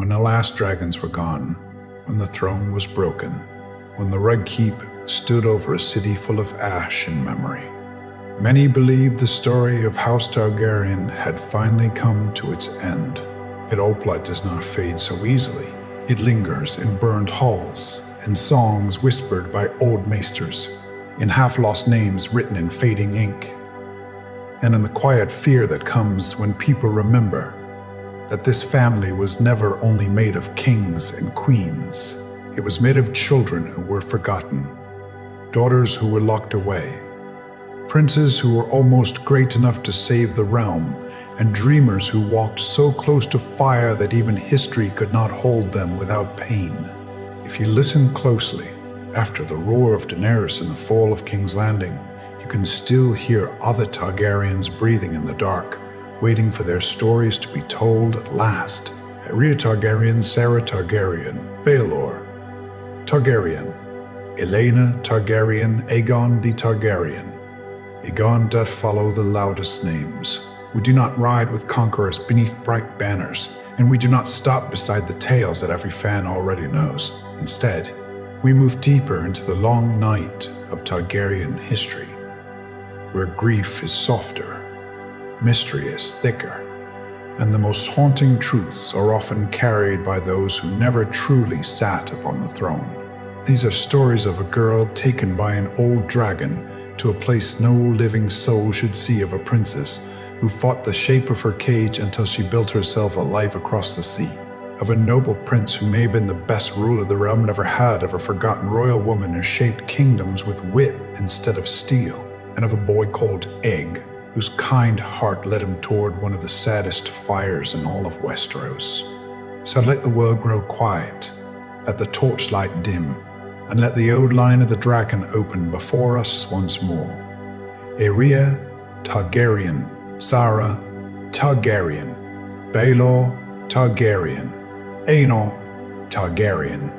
when the last dragons were gone, when the throne was broken, when the Red Keep stood over a city full of ash and memory. Many believed the story of House Targaryen had finally come to its end. Yet old blood does not fade so easily. It lingers in burned halls, in songs whispered by old Maesters, in half-lost names written in fading ink, and in the quiet fear that comes when people remember that this family was never only made of kings and queens. It was made of children who were forgotten, daughters who were locked away, princes who were almost great enough to save the realm, and dreamers who walked so close to fire that even history could not hold them without pain. If you listen closely, after the roar of Daenerys in the fall of King's Landing, you can still hear other Targaryens breathing in the dark, waiting for their stories to be told at last. Rhea Targaryen, Sarah Targaryen, Baelor Targaryen, Elena Targaryen, Aegon the Targaryen. Aegon doth follow the loudest names. We do not ride with conquerors beneath bright banners, and we do not stop beside the tales that every fan already knows. Instead, we move deeper into the long night of Targaryen history, where grief is softer, mystery is thicker, and the most haunting truths are often carried by those who never truly sat upon the throne. These are stories of a girl taken by an old dragon to a place no living soul should see, of a princess who fought the shape of her cage until she built herself a life across the sea, of a noble prince who may have been the best ruler the realm never had, of a forgotten royal woman who shaped kingdoms with wit instead of steel, and of a boy called Egg, whose kind heart led him toward one of the saddest fires in all of Westeros. So let the world grow quiet, let the torchlight dim, and let the old line of the dragon open before us once more. Rhea Targaryen, Sarah Targaryen, Baelor Targaryen, Aenor Targaryen,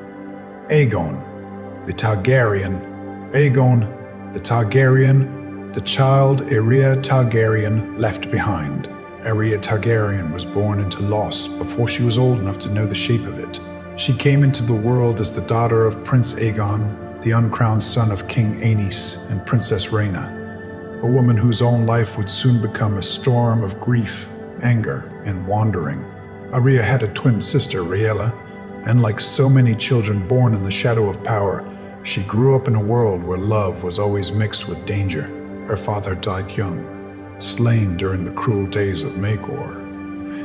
Aegon the Targaryen, Aegon the Targaryen, the child Rhea Targaryen left behind. Rhea Targaryen was born into loss before she was old enough to know the shape of it. She came into the world as the daughter of Prince Aegon, the uncrowned son of King Aenys and Princess Rhaena, a woman whose own life would soon become a storm of grief, anger, and wandering. Rhea had a twin sister, Rhaella, and like so many children born in the shadow of power, she grew up in a world where love was always mixed with danger. Her father died young, slain during the cruel days of Maegor,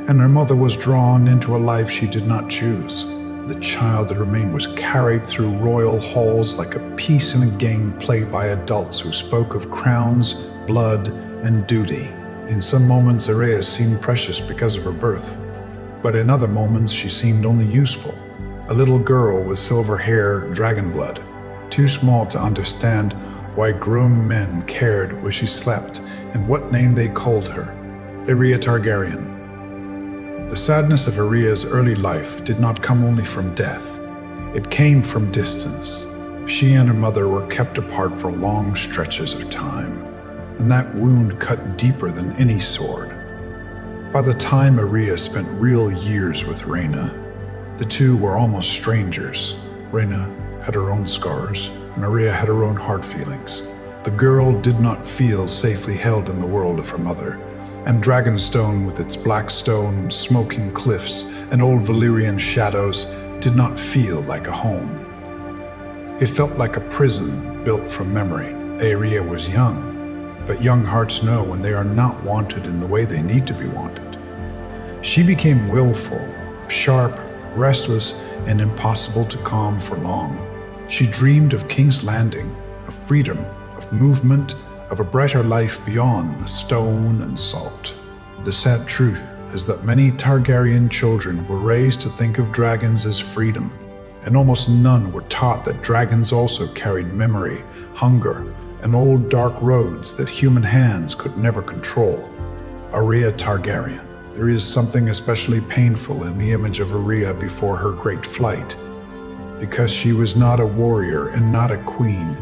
and her mother was drawn into a life she did not choose. The child that remained was carried through royal halls like a piece in a game played by adults who spoke of crowns, blood, and duty. In some moments, Rhea seemed precious because of her birth, but in other moments she seemed only useful. A little girl with silver hair, dragon blood, too small to understand why grown men cared where she slept and what name they called her. Rhea Targaryen. The sadness of Rhea's early life did not come only from death. It came from distance. She and her mother were kept apart for long stretches of time, and that wound cut deeper than any sword. By the time Rhea spent real years with Rhaena, the two were almost strangers. Rhaena had her own scars, and Rhea had her own hard feelings. The girl did not feel safely held in the world of her mother, and Dragonstone with its black stone, smoking cliffs, and old Valyrian shadows did not feel like a home. It felt like a prison built from memory. Rhea was young, but young hearts know when they are not wanted in the way they need to be wanted. She became willful, sharp, restless, and impossible to calm for long. She dreamed of King's Landing, of freedom, of movement, of a brighter life beyond the stone and salt. The sad truth is that many Targaryen children were raised to think of dragons as freedom, and almost none were taught that dragons also carried memory, hunger, and old dark roads that human hands could never control. Rhea Targaryen. There is something especially painful in the image of Rhea before her great flight, because she was not a warrior and not a queen,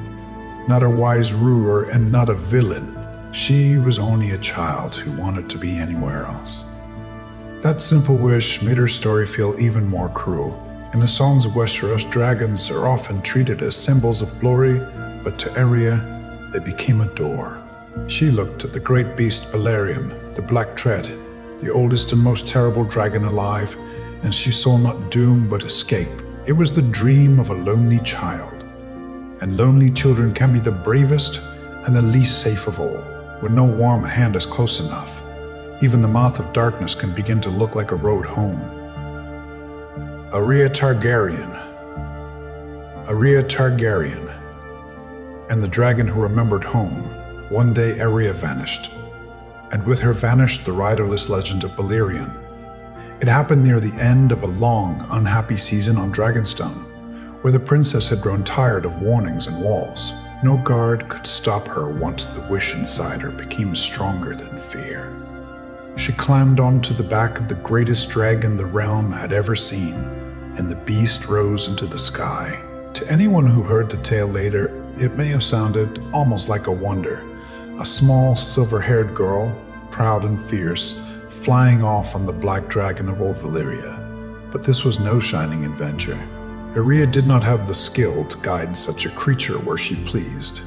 not a wise ruler and not a villain. She was only a child who wanted to be anywhere else. That simple wish made her story feel even more cruel. In the songs of Westeros, dragons are often treated as symbols of glory, but to Arya, they became a door. She looked at the great beast Balerion, the Black Tread, the oldest and most terrible dragon alive, and she saw not doom but escape. It was the dream of a lonely child. And lonely children can be the bravest and the least safe of all. When no warm hand is close enough, even the mouth of darkness can begin to look like a road home. Arya Targaryen. Arya Targaryen. And the dragon who remembered home. One day Arya vanished, and with her vanished the riderless legend of Balerion. It happened near the end of a long, unhappy season on Dragonstone, where the princess had grown tired of warnings and walls. No guard could stop her once the wish inside her became stronger than fear. She climbed onto the back of the greatest dragon the realm had ever seen, and the beast rose into the sky. To anyone who heard the tale later, it may have sounded almost like a wonder. A small, silver-haired girl, proud and fierce, flying off on the black dragon of old Valyria. But this was no shining adventure. Arya did not have the skill to guide such a creature where she pleased,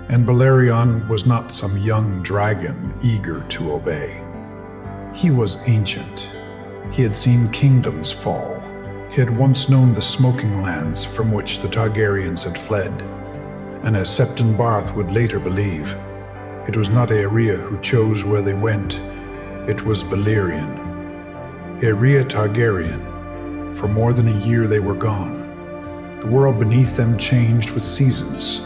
and Balerion was not some young dragon eager to obey. He was ancient. He had seen kingdoms fall. He had once known the smoking lands from which the Targaryens had fled, and as Septon Barth would later believe, it was not Arya who chose where they went, it was Balerion. Arya Targaryen. For more than a year they were gone. The world beneath them changed with seasons,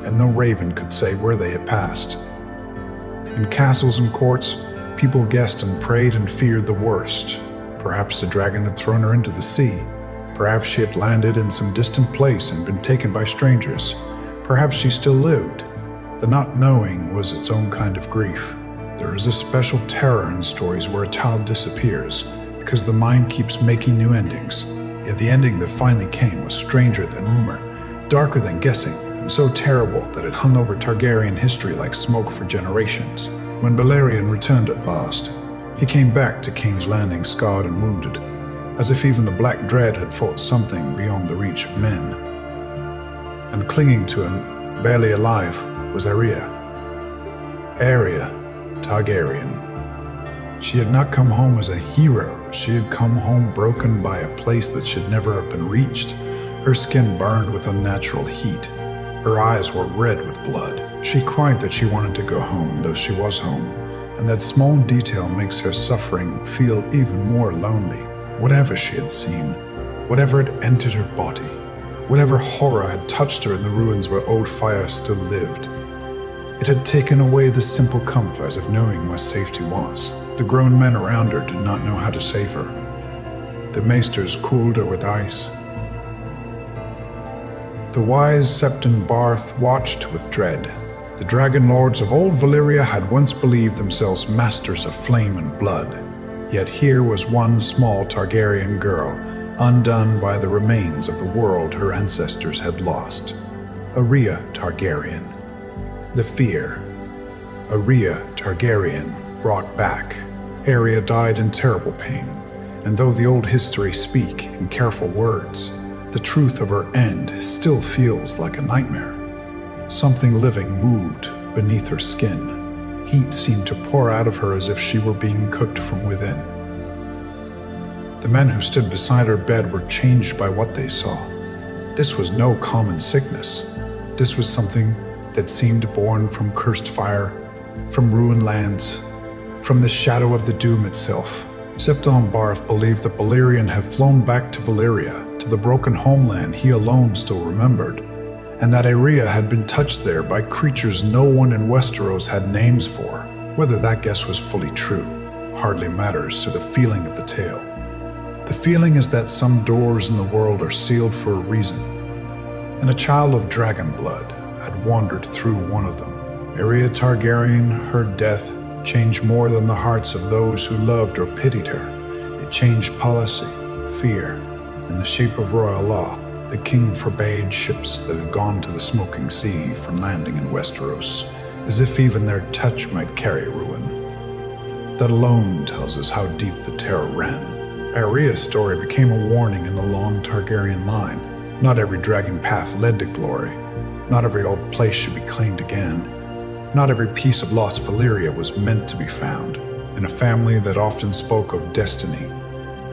and no raven could say where they had passed. In castles and courts, people guessed and prayed and feared the worst. Perhaps the dragon had thrown her into the sea. Perhaps she had landed in some distant place and been taken by strangers. Perhaps she still lived. The not knowing was its own kind of grief. There is a special terror in stories where a child disappears, because the mind keeps making new endings. Yet the ending that finally came was stranger than rumor, darker than guessing, and so terrible that it hung over Targaryen history like smoke for generations. When Balerion returned at last, he came back to King's Landing scarred and wounded, as if even the Black Dread had fought something beyond the reach of men. And clinging to him, barely alive, was Arya. Arya Targaryen. She had not come home as a hero. She had come home broken by a place that should never have been reached. Her skin burned with unnatural heat. Her eyes were red with blood. She cried that she wanted to go home, though she was home, and that small detail makes her suffering feel even more lonely. Whatever she had seen, whatever had entered her body, whatever horror had touched her in the ruins where old fire still lived, it had taken away the simple comfort of knowing where safety was. The grown men around her did not know how to save her. The Maesters cooled her with ice. The wise Septon Barth watched with dread. The dragonlords of old Valyria had once believed themselves masters of flame and blood. Yet here was one small Targaryen girl, undone by the remains of the world her ancestors had lost. Arya Targaryen. The fear. Arya Targaryen brought back. Arya died in terrible pain, and though the old history speak in careful words, the truth of her end still feels like a nightmare. Something living moved beneath her skin. Heat seemed to pour out of her as if she were being cooked from within. The men who stood beside her bed were changed by what they saw. This was no common sickness. This was something that seemed born from cursed fire, from ruined lands, from the shadow of the doom itself. Septon Barth believed that Balerion had flown back to Valyria, to the broken homeland he alone still remembered, and that Arya had been touched there by creatures no one in Westeros had names for. Whether that guess was fully true hardly matters to the feeling of the tale. The feeling is that some doors in the world are sealed for a reason, and a child of dragon blood had wandered through one of them. Arya Targaryen, her death, changed more than the hearts of those who loved or pitied her. It changed policy, fear, and the shape of royal law. The king forbade ships that had gone to the smoking sea from landing in Westeros, as if even their touch might carry ruin. That alone tells us how deep the terror ran. Arya's story became a warning in the long Targaryen line. Not every dragon path led to glory. Not every old place should be claimed again. Not every piece of lost Valyria was meant to be found. In a family that often spoke of destiny,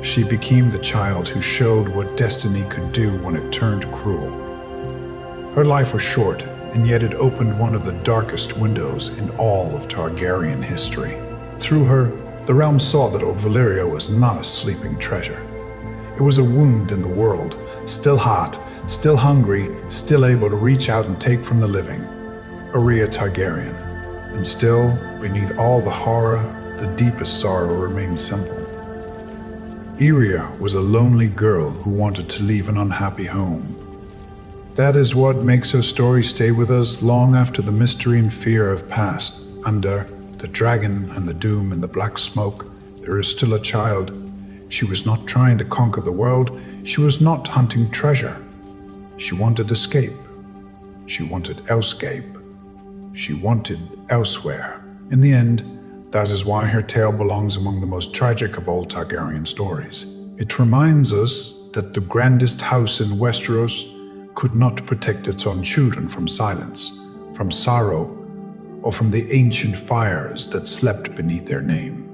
she became the child who showed what destiny could do when it turned cruel. Her life was short, and yet it opened one of the darkest windows in all of Targaryen history. Through her, the realm saw that old Valyria was not a sleeping treasure. It was a wound in the world, still hot, still hungry, still able to reach out and take from the living. Arya Targaryen. And still, beneath all the horror, the deepest sorrow remained simple. Arya was a lonely girl who wanted to leave an unhappy home. That is what makes her story stay with us long after the mystery and fear have passed. Under the dragon and the doom and the black smoke, there is still a child. She was not trying to conquer the world. She was not hunting treasure. She wanted escape. She wanted escape. She wanted elsewhere. In the end, that is why her tale belongs among the most tragic of all Targaryen stories. It reminds us that the grandest house in Westeros could not protect its own children from silence, from sorrow, or from the ancient fires that slept beneath their name.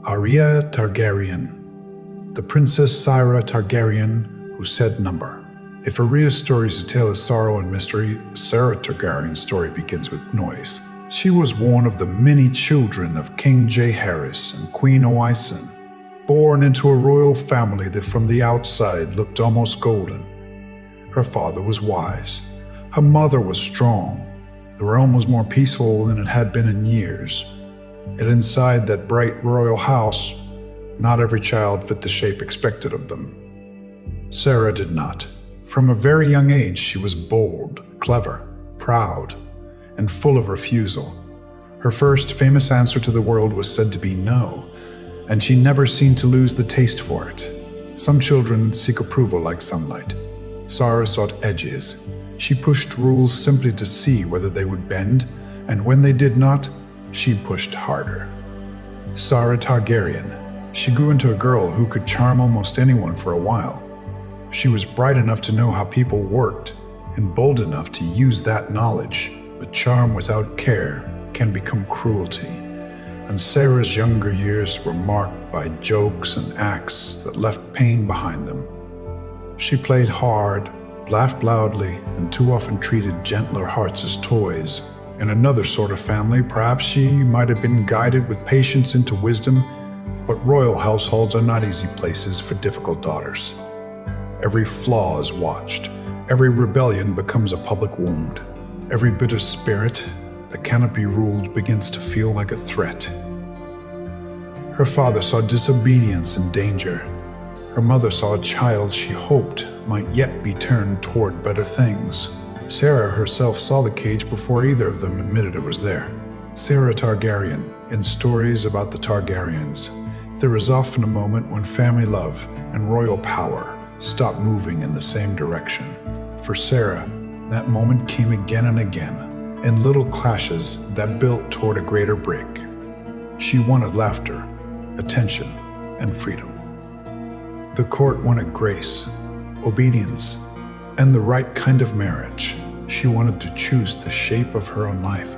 Arya Targaryen, the Princess Syra Targaryen who said number. If Arya's story is a tale of sorrow and mystery, Syra Targaryen's story begins with noise. She was one of the many children of King Jaehaerys and Queen Oisin, born into a royal family that from the outside looked almost golden. Her father was wise. Her mother was strong. The realm was more peaceful than it had been in years. Yet inside that bright royal house, not every child fit the shape expected of them. Syra did not. From a very young age, she was bold, clever, proud, and full of refusal. Her first famous answer to the world was said to be no, and she never seemed to lose the taste for it. Some children seek approval like sunlight. Syra sought edges. She pushed rules simply to see whether they would bend, and when they did not, she pushed harder. Syra Targaryen. She grew into a girl who could charm almost anyone for a while. She was bright enough to know how people worked, and bold enough to use that knowledge. But charm without care can become cruelty, and Syra's younger years were marked by jokes and acts that left pain behind them. She played hard, laughed loudly, and too often treated gentler hearts as toys. In another sort of family, perhaps she might have been guided with patience into wisdom, but royal households are not easy places for difficult daughters. Every flaw is watched. Every rebellion becomes a public wound. Every bitter spirit that cannot be ruled begins to feel like a threat. Her father saw disobedience and danger. Her mother saw a child she hoped might yet be turned toward better things. Syra herself saw the cage before either of them admitted it was there. Syra Targaryen. In stories about the Targaryens, there is often a moment when family love and royal power stop moving in the same direction. For Syra, that moment came again and again, in little clashes that built toward a greater break. She wanted laughter, attention, and freedom. The court wanted grace, obedience, and the right kind of marriage. She wanted to choose the shape of her own life.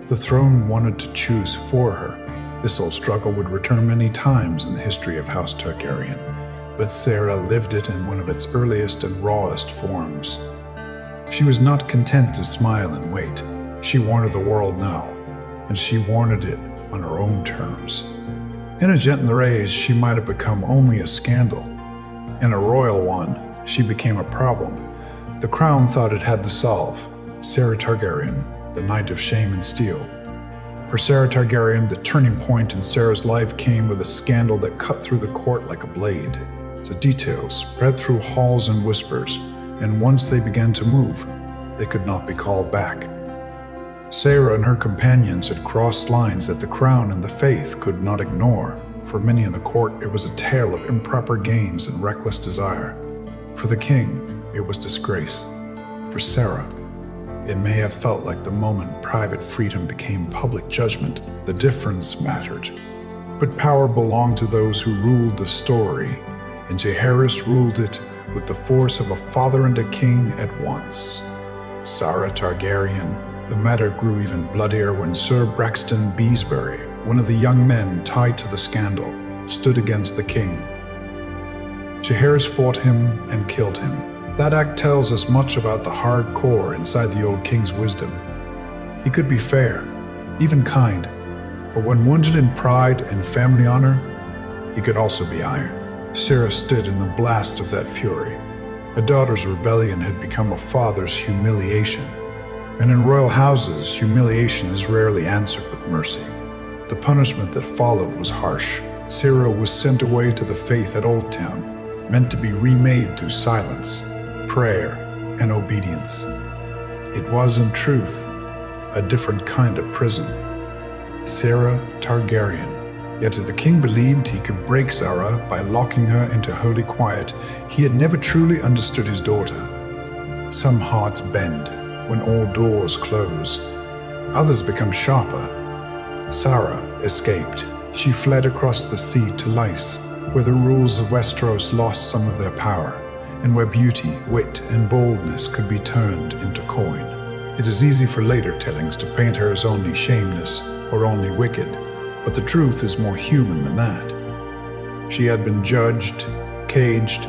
The throne wanted to choose for her. This old struggle would return many times in the history of House Targaryen, but Syra lived it in one of its earliest and rawest forms. She was not content to smile and wait. She wanted the world now, and she wanted it on her own terms. In a gentler age, she might have become only a scandal. In a royal one, she became a problem. The crown thought it had to solve. Syra Targaryen, the Knight of Shame and Steel. For Syra Targaryen, the turning point in Syra's life came with a scandal that cut through the court like a blade. The details spread through halls and whispers, and once they began to move, they could not be called back. Syra and her companions had crossed lines that the crown and the faith could not ignore. For many in the court, it was a tale of improper games and reckless desire. For the king, it was disgrace. For Syra, it may have felt like the moment private freedom became public judgment. The difference mattered. But power belonged to those who ruled the story, and Jaehaerys ruled it with the force of a father and a king at once. Sara Targaryen. The matter grew even bloodier when Sir Braxton Beesbury, one of the young men tied to the scandal, stood against the king. Jaehaerys fought him and killed him. That act tells us much about the hard core inside the old king's wisdom. He could be fair, even kind, but when wounded in pride and family honor, he could also be iron. Sarah stood in the blast of that fury. A daughter's rebellion had become a father's humiliation. And in royal houses, humiliation is rarely answered with mercy. The punishment that followed was harsh. Sarah was sent away to the faith at Old Town, meant to be remade through silence, prayer, and obedience. It was, in truth, a different kind of prison. Sara Targaryen. Yet if the king believed he could break Sara by locking her into holy quiet, he had never truly understood his daughter. Some hearts bend when all doors close. Others become sharper. Sara escaped. She fled across the sea to Lys, where the rules of Westeros lost some of their power, and where beauty, wit, and boldness could be turned into coin. It is easy for later tellings to paint her as only shameless or only wicked, but the truth is more human than that. She had been judged, caged,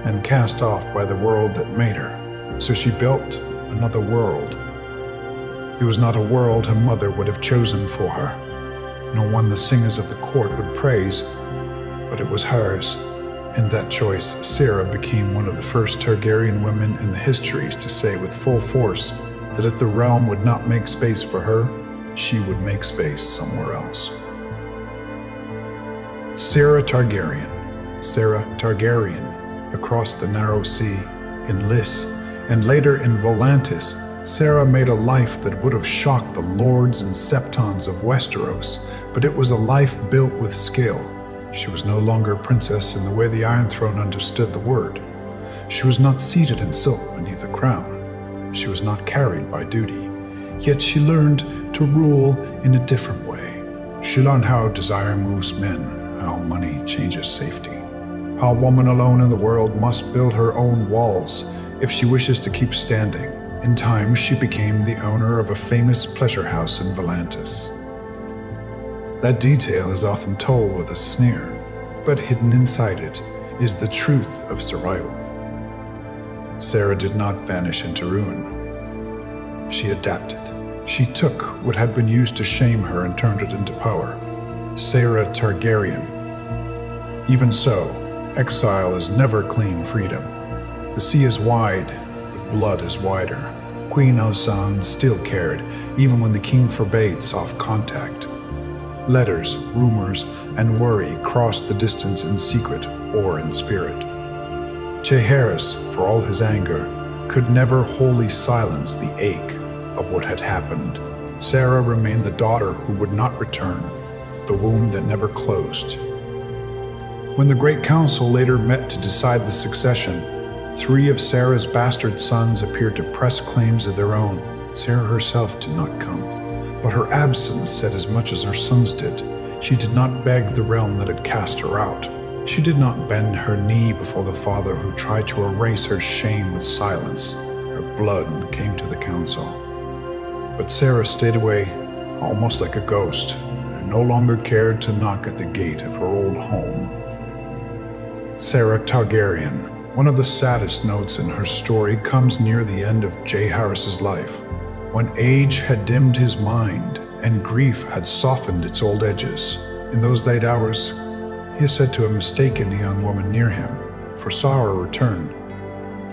and cast off by the world that made her, so she built another world. It was not a world her mother would have chosen for her, nor one the singers of the court would praise, but it was hers. In that choice, Sara became one of the first Targaryen women in the histories to say with full force that if the realm would not make space for her, she would make space somewhere else. Sara Targaryen. Sara Targaryen. Across the narrow sea, in Lys, and later in Volantis, Sara made a life that would have shocked the lords and septons of Westeros, but it was a life built with skill. She was no longer a princess in the way the Iron Throne understood the word. She was not seated in silk beneath a crown. She was not carried by duty. Yet she learned to rule in a different way. She learned how desire moves men, how money changes safety, how a woman alone in the world must build her own walls if she wishes to keep standing. In time, she became the owner of a famous pleasure house in Volantis. That detail is often told with a sneer, but hidden inside it is the truth of survival. Sara did not vanish into ruin. She adapted. She took what had been used to shame her and turned it into power. Sara Targaryen. Even so, exile is never clean freedom. The sea is wide, but blood is wider. Queen Alysanne still cared, even when the king forbade soft contact. Letters, rumors, and worry crossed the distance in secret or in spirit. Jaehaerys, for all his anger, could never wholly silence the ache of what had happened. Sara remained the daughter who would not return, the womb that never closed. When the Great Council later met to decide the succession, 3 of Sara's bastard sons appeared to press claims of their own. Sara herself did not come, but her absence said as much as her sons did. She did not beg the realm that had cast her out. She did not bend her knee before the father who tried to erase her shame with silence. Her blood came to the council. But Sara stayed away, almost like a ghost, and no longer cared to knock at the gate of her old home. Sara Targaryen. One of the saddest notes in her story comes near the end of Jaehaerys' life, when age had dimmed his mind and grief had softened its old edges. In those late hours, he is said to have mistaken a young woman near him for Sara returned.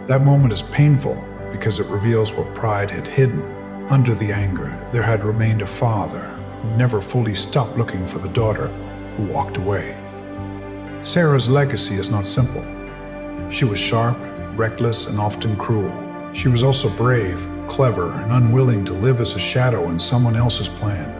That moment is painful because it reveals what pride had hidden. Under the anger, there had remained a father who never fully stopped looking for the daughter who walked away. Sara's legacy is not simple. She was sharp, reckless, and often cruel. She was also brave, clever, and unwilling to live as a shadow in someone else's plan.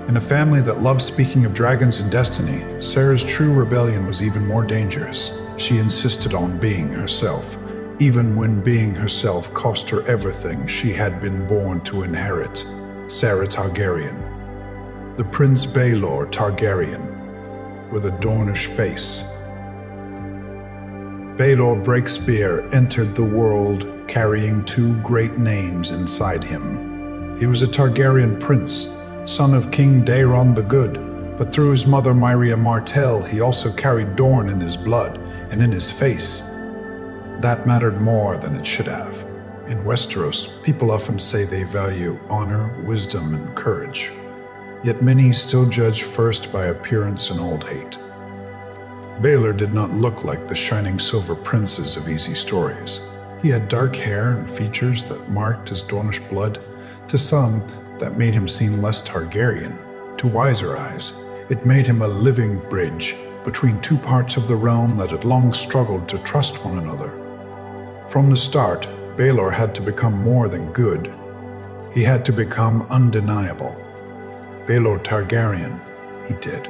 In a family that loved speaking of dragons and destiny, Sara's true rebellion was even more dangerous. She insisted on being herself, even when being herself cost her everything she had been born to inherit. Sara Targaryen. The Prince Baelor Targaryen, with a Dornish face. Baelor Breakspear entered the world carrying two great names inside him. He was a Targaryen prince, son of King Daeron the Good, but through his mother Myria Martell he also carried Dorne in his blood and in his face. That mattered more than it should have. In Westeros, people often say they value honor, wisdom, and courage. Yet many still judge first by appearance and old hate. Baelor did not look like the shining silver princes of easy stories. He had dark hair and features that marked his Dornish blood. To some, that made him seem less Targaryen. To wiser eyes, it made him a living bridge between two parts of the realm that had long struggled to trust one another. From the start, Baelor had to become more than good. He had to become undeniable. Baelor Targaryen, he did.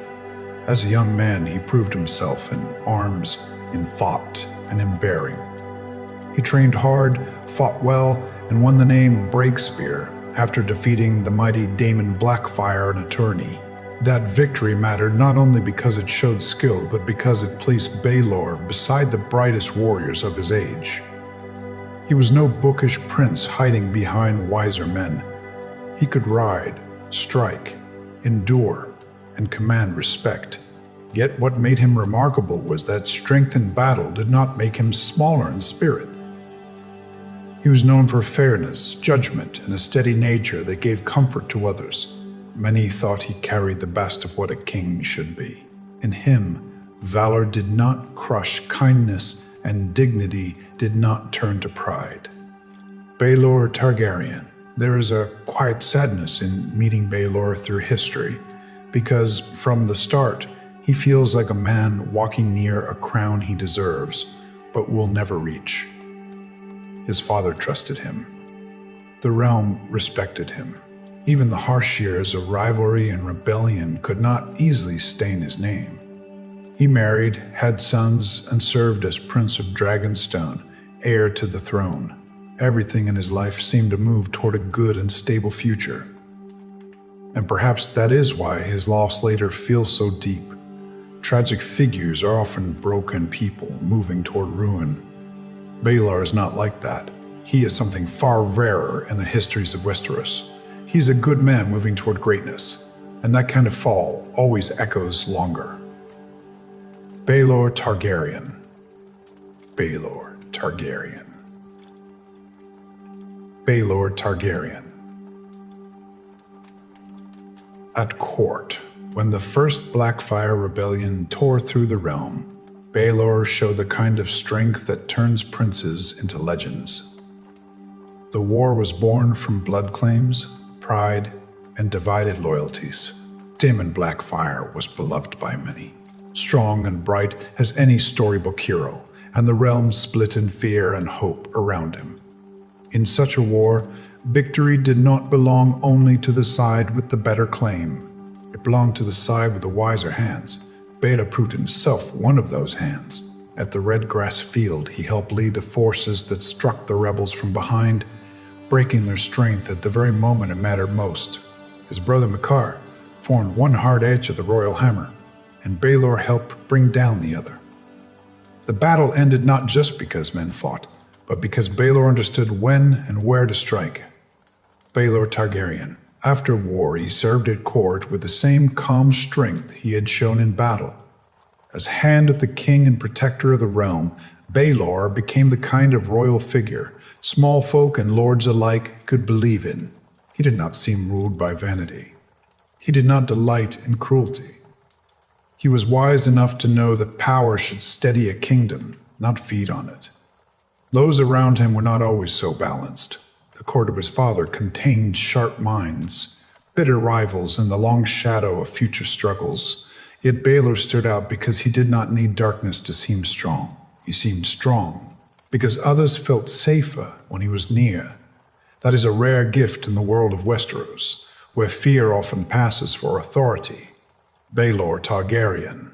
As a young man, he proved himself in arms, in thought, and in bearing. He trained hard, fought well, and won the name Breakspear after defeating the mighty Daemon Blackfyre, an attorney. That victory mattered not only because it showed skill, but because it placed Baelor beside the brightest warriors of his age. He was no bookish prince hiding behind wiser men. He could ride, strike, endure, and command respect. Yet what made him remarkable was that strength in battle did not make him smaller in spirit. He was known for fairness, judgment, and a steady nature that gave comfort to others. Many thought he carried the best of what a king should be. In him, valor did not crush kindness, and dignity did not turn to pride. Baelor Targaryen. There is a quiet sadness in meeting Baelor through history, because from the start, he feels like a man walking near a crown he deserves, but will never reach. His father trusted him. The realm respected him. Even the harsh years of rivalry and rebellion could not easily stain his name. He married, had sons, and served as Prince of Dragonstone, heir to the throne. Everything in his life seemed to move toward a good and stable future. And perhaps that is why his loss later feels so deep. Tragic figures are often broken people moving toward ruin. Baelor is not like that. He is something far rarer in the histories of Westeros. He's a good man moving toward greatness, and that kind of fall always echoes longer. Baelor Targaryen. Baelor Targaryen. Baelor Targaryen. At court, when the first Blackfyre rebellion tore through the realm, Baelor showed the kind of strength that turns princes into legends. The war was born from blood claims, pride, and divided loyalties. Daemon Blackfyre was beloved by many, strong and bright as any storybook hero, and the realm split in fear and hope around him. In such a war, victory did not belong only to the side with the better claim. It belonged to the side with the wiser hands. Baelor proved himself one of those hands. At the Red Grass Field, he helped lead the forces that struck the rebels from behind, breaking their strength at the very moment it mattered most. His brother Makar formed one hard edge of the royal hammer, and Baelor helped bring down the other. The battle ended not just because men fought, but because Baelor understood when and where to strike. Baelor Targaryen. After war, he served at court with the same calm strength he had shown in battle. As hand of the king and protector of the realm, Baelor became the kind of royal figure small folk and lords alike could believe in. He did not seem ruled by vanity. He did not delight in cruelty. He was wise enough to know that power should steady a kingdom, not feed on it. Those around him were not always so balanced. The court of his father contained sharp minds, bitter rivals in the long shadow of future struggles. Yet Baelor stood out because he did not need darkness to seem strong. He seemed strong because others felt safer when he was near. That is a rare gift in the world of Westeros, where fear often passes for authority. Baelor Targaryen.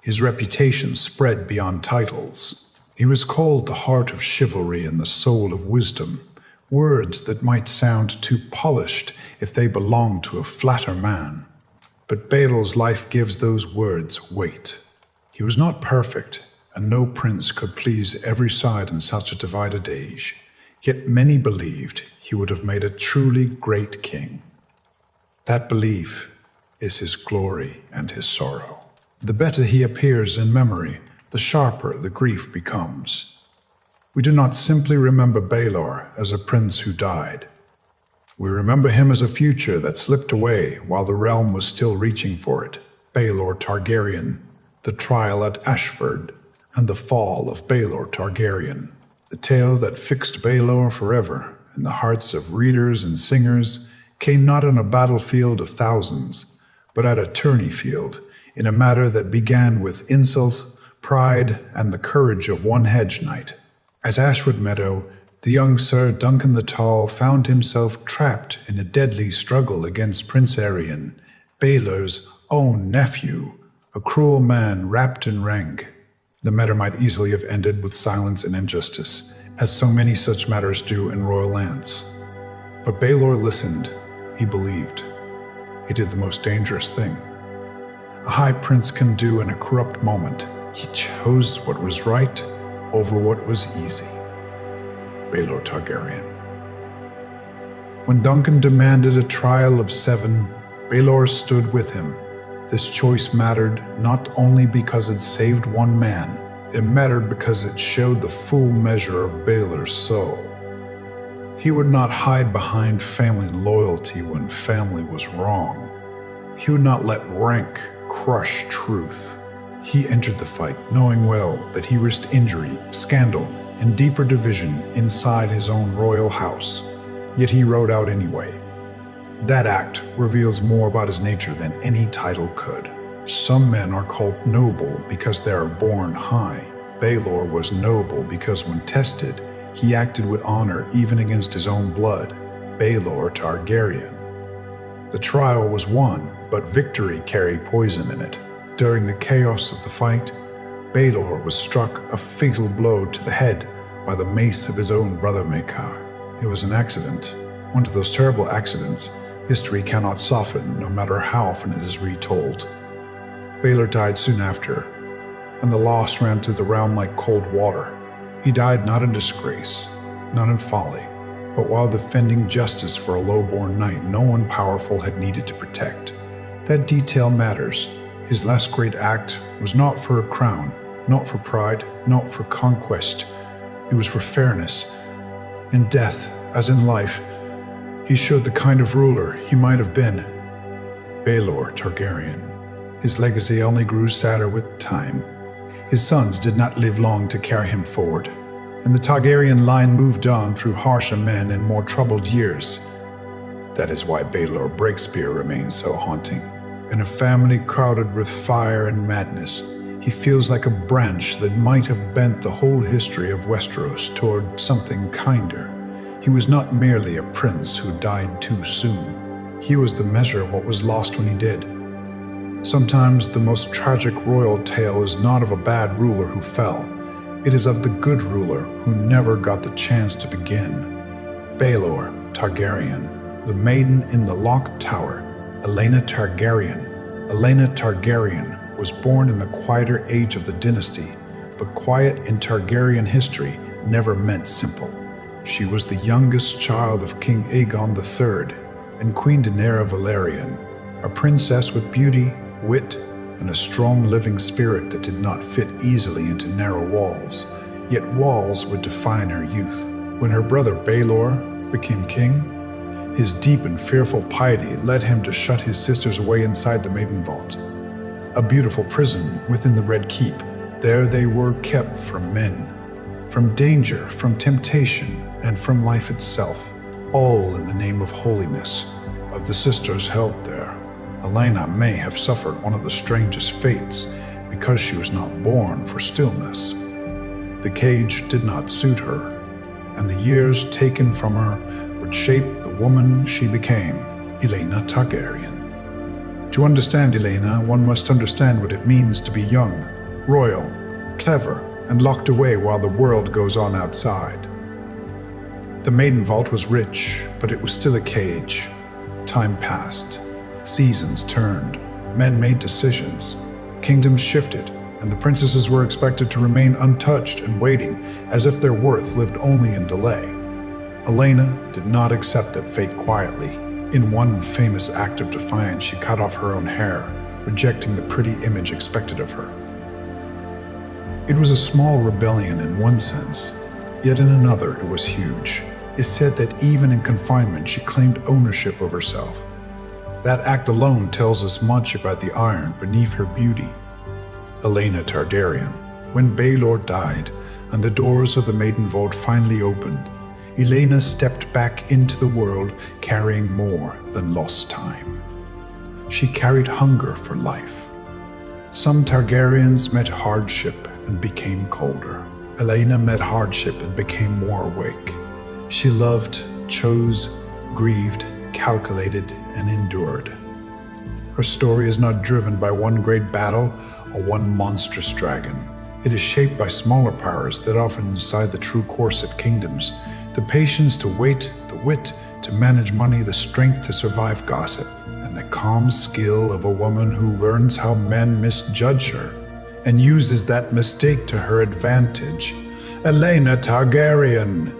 His reputation spread beyond titles. He was called the heart of chivalry and the soul of wisdom, words that might sound too polished if they belonged to a flatter man. But Baelor's life gives those words weight. He was not perfect, and no prince could please every side in such a divided age. Yet many believed he would have made a truly great king. That belief is his glory and his sorrow. The better he appears in memory, the sharper the grief becomes. We do not simply remember Baelor as a prince who died. We remember him as a future that slipped away while the realm was still reaching for it. Baelor Targaryen, the trial at Ashford, and the fall of Baelor Targaryen. The tale that fixed Baelor forever in the hearts of readers and singers came not on a battlefield of thousands, but at a tourney field, in a matter that began with insult, pride, and the courage of one hedge knight. At Ashwood Meadow, the young Sir Duncan the Tall found himself trapped in a deadly struggle against Prince Aerion, Baelor's own nephew, a cruel man wrapped in rank. The matter might easily have ended with silence and injustice, as so many such matters do in royal lands. But Baelor listened. He believed. He did the most dangerous thing a high prince can do in a corrupt moment. He chose what was right over what was easy. Baelor Targaryen. When Duncan demanded a trial of 7, Baelor stood with him. This choice mattered not only because it saved one man, it mattered because it showed the full measure of Baelor's soul. He would not hide behind family loyalty when family was wrong. He would not let rank crush truth. He entered the fight knowing well that he risked injury, scandal, and deeper division inside his own royal house. Yet he rode out anyway. That act reveals more about his nature than any title could. Some men are called noble because they are born high. Baelor was noble because when tested, he acted with honor even against his own blood. Baelor Targaryen. The trial was won, but victory carried poison in it. During the chaos of the fight, Baelor was struck a fatal blow to the head by the mace of his own brother Maekar. It was an accident. One of those terrible accidents history cannot soften, no matter how often it is retold. Baelor died soon after, and the loss ran through the realm like cold water. He died not in disgrace, not in folly, but while defending justice for a low-born knight no one powerful had needed to protect. That detail matters. His last great act was not for a crown, not for pride, not for conquest. It was for fairness. In death, as in life, he showed the kind of ruler he might have been. Baelor Targaryen. His legacy only grew sadder with time. His sons did not live long to carry him forward, and the Targaryen line moved on through harsher men and more troubled years. That is why Baelor Breakspear remains so haunting. In a family crowded with fire and madness, he feels like a branch that might have bent the whole history of Westeros toward something kinder. He was not merely a prince who died too soon. He was the measure of what was lost when he did. Sometimes the most tragic royal tale is not of a bad ruler who fell. It is of the good ruler who never got the chance to begin. Baelor Targaryen, the maiden in the locked tower, Aelena Targaryen. Aelena Targaryen was born in the quieter age of the dynasty, but quiet in Targaryen history never meant simple. She was the youngest child of King Aegon III and Queen Daenerys Velaryon, a princess with beauty, wit, and a strong living spirit that did not fit easily into narrow walls, yet walls would define her youth. When her brother Baelor became king, his deep and fearful piety led him to shut his sisters away inside the Maiden Vault, a beautiful prison within the Red Keep. There they were kept from men, from danger, from temptation, and from life itself, all in the name of holiness. Of the sisters held there, Aelena may have suffered one of the strangest fates because she was not born for stillness. The cage did not suit her, and the years taken from her would shape the woman she became, Aelena Targaryen. To understand Aelena, one must understand what it means to be young, royal, clever, and locked away while the world goes on outside. The Maiden Vault was rich, but it was still a cage. Time passed. Seasons turned. Men made decisions, kingdoms shifted, and the princesses were expected to remain untouched and waiting, as if their worth lived only in delay. Olenna did not accept that fate quietly. In one famous act of defiance, she cut off her own hair, rejecting the pretty image expected of her. It was a small rebellion in one sense, yet in another it was huge. It's said that even in confinement she claimed ownership of herself. That act alone tells us much about the iron beneath her beauty. Olenna Targaryen. When Baelor died and the doors of the Maiden Vault finally opened, Olenna stepped back into the world carrying more than lost time. She carried hunger for life. Some Targaryens met hardship and became colder. Olenna met hardship and became more awake. She loved, chose, grieved, calculated, and endured. Her story is not driven by one great battle or one monstrous dragon. It is shaped by smaller powers that often decide the true course of kingdoms. The patience to wait, the wit to manage money, the strength to survive gossip, and the calm skill of a woman who learns how men misjudge her and uses that mistake to her advantage. Olenna Targaryen.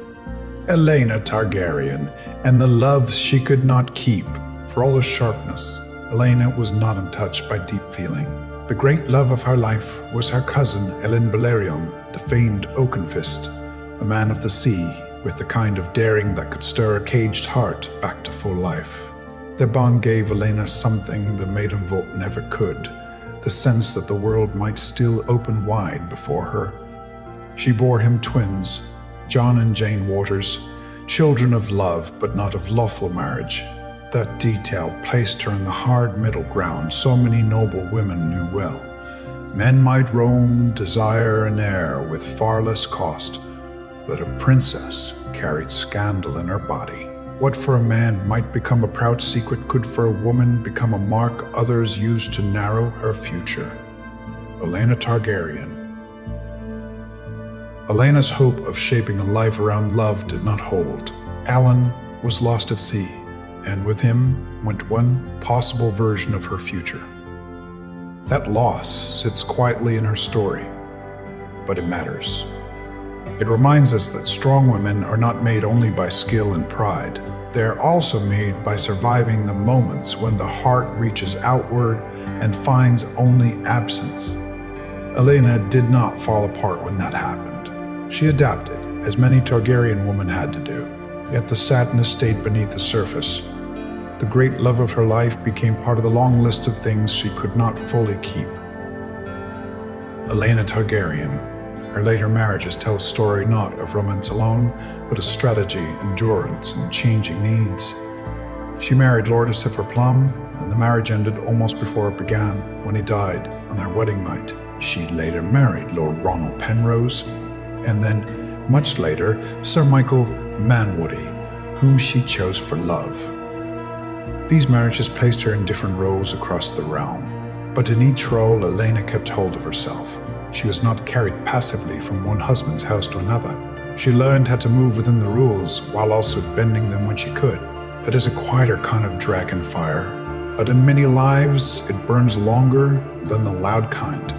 Olenna Targaryen, and the love she could not keep. For all her sharpness, Olenna was not untouched by deep feeling. The great love of her life was her cousin Ellen Balerion, the famed Oakenfist, a man of the sea, with the kind of daring that could stir a caged heart back to full life. Their bond gave Olenna something the Maiden Vault never could, the sense that the world might still open wide before her. She bore him twins, John and Jane Waters, children of love but not of lawful marriage. That detail placed her in the hard middle ground so many noble women knew well. Men might roam, desire, and err with far less cost, but a princess carried scandal in her body. What for a man might become a proud secret could for a woman become a mark others used to narrow her future. Olenna Targaryen. Olenna's hope of shaping a life around love did not hold. Alan was lost at sea, and with him went one possible version of her future. That loss sits quietly in her story, but it matters. It reminds us that strong women are not made only by skill and pride. They are also made by surviving the moments when the heart reaches outward and finds only absence. Olenna did not fall apart when that happened. She adapted, as many Targaryen women had to do, yet the sadness stayed beneath the surface. The great love of her life became part of the long list of things she could not fully keep. Olenna Targaryen. Her later marriages tell a story not of romance alone, but of strategy, endurance, and changing needs. She married Lord Isildur Plum, and the marriage ended almost before it began, when he died on their wedding night. She later married Lord Ronald Penrose, and then, much later, Sir Michael Manwoody, whom she chose for love. These marriages placed her in different roles across the realm, but in each role Olenna kept hold of herself. She was not carried passively from one husband's house to another. She learned how to move within the rules while also bending them when she could. It is a quieter kind of dragon fire, but in many lives it burns longer than the loud kind.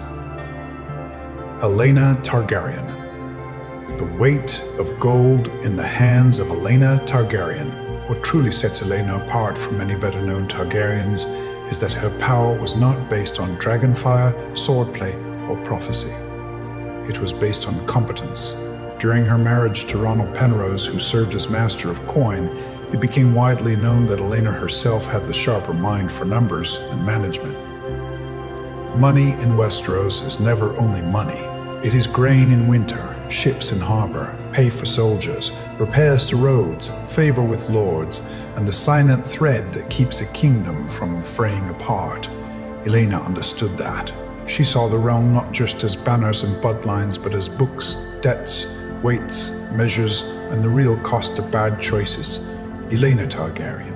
Olenna Targaryen. The weight of gold in the hands of Olenna Targaryen. What truly sets Olenna apart from many better-known Targaryens is that her power was not based on dragonfire, swordplay, or prophecy. It was based on competence. During her marriage to Ronald Penrose, who served as Master of Coin, it became widely known that Olenna herself had the sharper mind for numbers and management. Money in Westeros is never only money. It is grain in winter, ships in harbor, pay for soldiers, repairs to roads, favor with lords, and the silent thread that keeps a kingdom from fraying apart. Olenna understood that. She saw the realm not just as banners and bloodlines, but as books, debts, weights, measures, and the real cost of bad choices. Olenna Targaryen.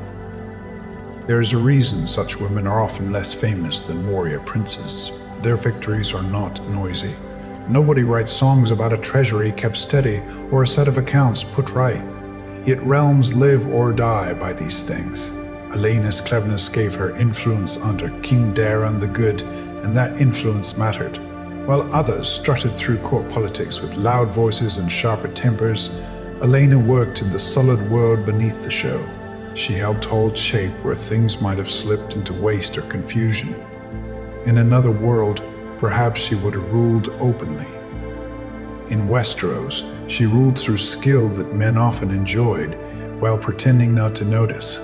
There is a reason such women are often less famous than warrior princes. Their victories are not noisy. Nobody writes songs about a treasury kept steady or a set of accounts put right. Yet realms live or die by these things. Elena's cleverness gave her influence under King Daeron the Good, and that influence mattered. While others strutted through court politics with loud voices and sharper tempers, Elena worked in the solid world beneath the show. She helped hold shape where things might have slipped into waste or confusion. In another world, perhaps she would have ruled openly. In Westeros, she ruled through skill that men often enjoyed, while pretending not to notice.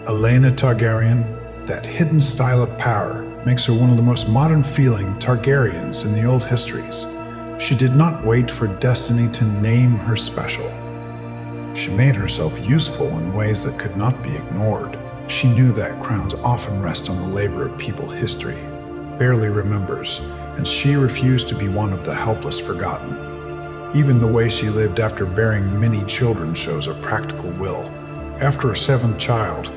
Elena Targaryen, that hidden style of power, makes her one of the most modern-feeling Targaryens in the old histories. She did not wait for destiny to name her special. She made herself useful in ways that could not be ignored. She knew that crowns often rest on the labor of people history barely remembers, and she refused to be one of the helpless forgotten. Even the way she lived after bearing many children shows her practical will. After her seventh child,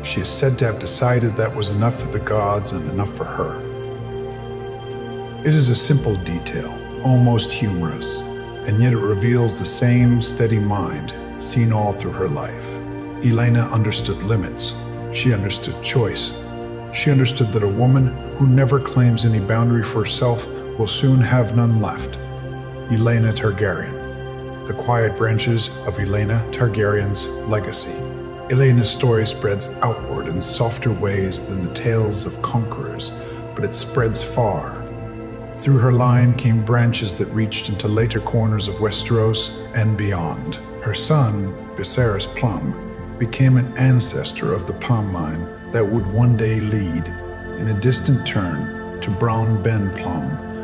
she is said to have decided that was enough for the gods and enough for her. It is a simple detail, almost humorous, and yet it reveals the same steady mind seen all through her life. Elena understood limits. She understood choice. She understood that a woman who never claims any boundary for herself will soon have none left. Elena Targaryen, the quiet branches of Elena Targaryen's legacy. Elena's story spreads outward in softer ways than the tales of conquerors, but it spreads far. Through her line came branches that reached into later corners of Westeros and beyond. Her son, Viserys Plum, became an ancestor of the Plum line that would one day lead, in a distant turn, to Brown Ben Plum,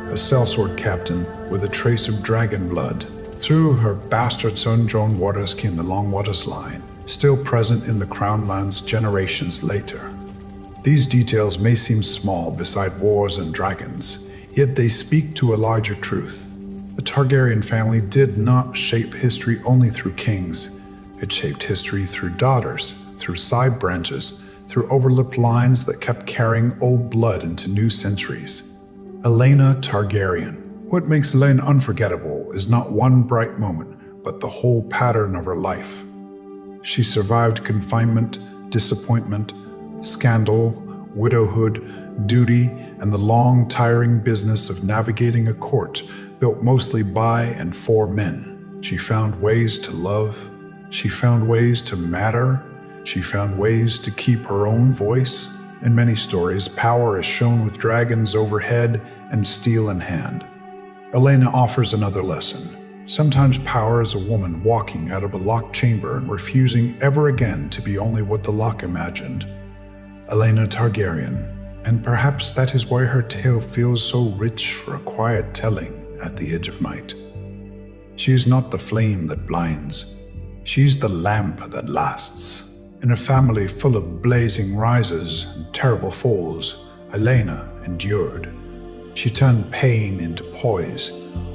a sellsword captain with a trace of dragon blood. Through her bastard son Jon Waters came the Long Waters line, still present in the Crown lands generations later. These details may seem small beside wars and dragons, yet they speak to a larger truth. The Targaryen family did not shape history only through kings. It shaped history through daughters, through side branches, through overlooked lines that kept carrying old blood into new centuries. Elena Targaryen. What makes Elena unforgettable is not one bright moment, but the whole pattern of her life. She survived confinement, disappointment, scandal, widowhood, duty, and the long, tiring business of navigating a court built mostly by and for men. She found ways to love. She found ways to matter. She found ways to keep her own voice. In many stories, power is shown with dragons overhead and steel in hand. Elena offers another lesson. Sometimes power is a woman walking out of a locked chamber and refusing ever again to be only what the lock imagined. Elena Targaryen, and perhaps that is why her tale feels so rich for a quiet telling at the edge of night. She is not the flame that blinds. She's the lamp that lasts. In a family full of blazing rises and terrible falls, Elena endured. She turned pain into poise,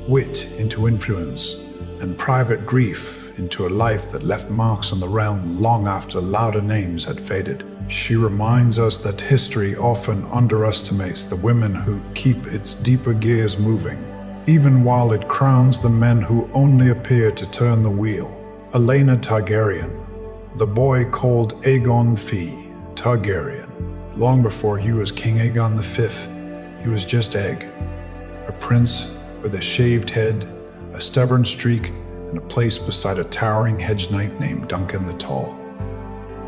wit into influence, and private grief into a life that left marks on the realm long after louder names had faded. She reminds us that history often underestimates the women who keep its deeper gears moving, even while it crowns the men who only appear to turn the wheel. Elena Targaryen, the boy called Aegon Fee Targaryen. Long before he was King Aegon V, he was just Egg, a prince with a shaved head, a stubborn streak, and a place beside a towering hedge knight named Duncan the Tall.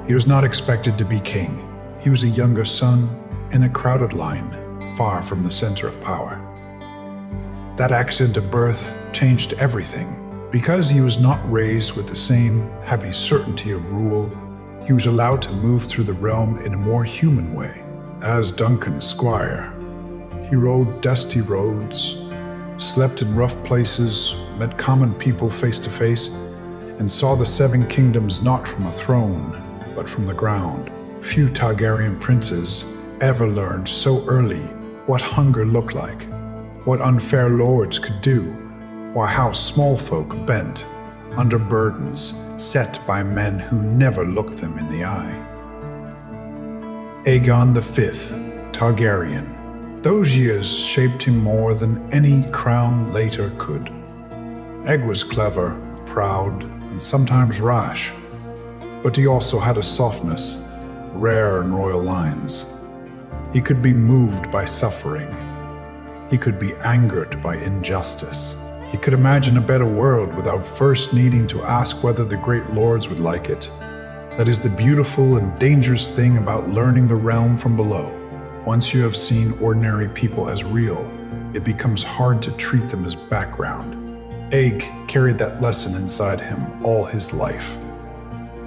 He was not expected to be king. He was a younger son in a crowded line, far from the center of power. That accident of birth changed everything. Because he was not raised with the same heavy certainty of rule, he was allowed to move through the realm in a more human way. As Duncan's squire, he rode dusty roads, slept in rough places, met common people face to face, and saw the Seven Kingdoms not from a throne, but from the ground. Few Targaryen princes ever learned so early what hunger looked like, what unfair lords could do, or how small folk bent under burdens set by men who never looked them in the eye. Aegon V Targaryen. Those years shaped him more than any crown later could. Egg was clever, proud, and sometimes rash, but he also had a softness, rare in royal lines. He could be moved by suffering. He could be angered by injustice. He could imagine a better world without first needing to ask whether the great lords would like it. That is the beautiful and dangerous thing about learning the realm from below. Once you have seen ordinary people as real, it becomes hard to treat them as background. Aeg carried that lesson inside him all his life.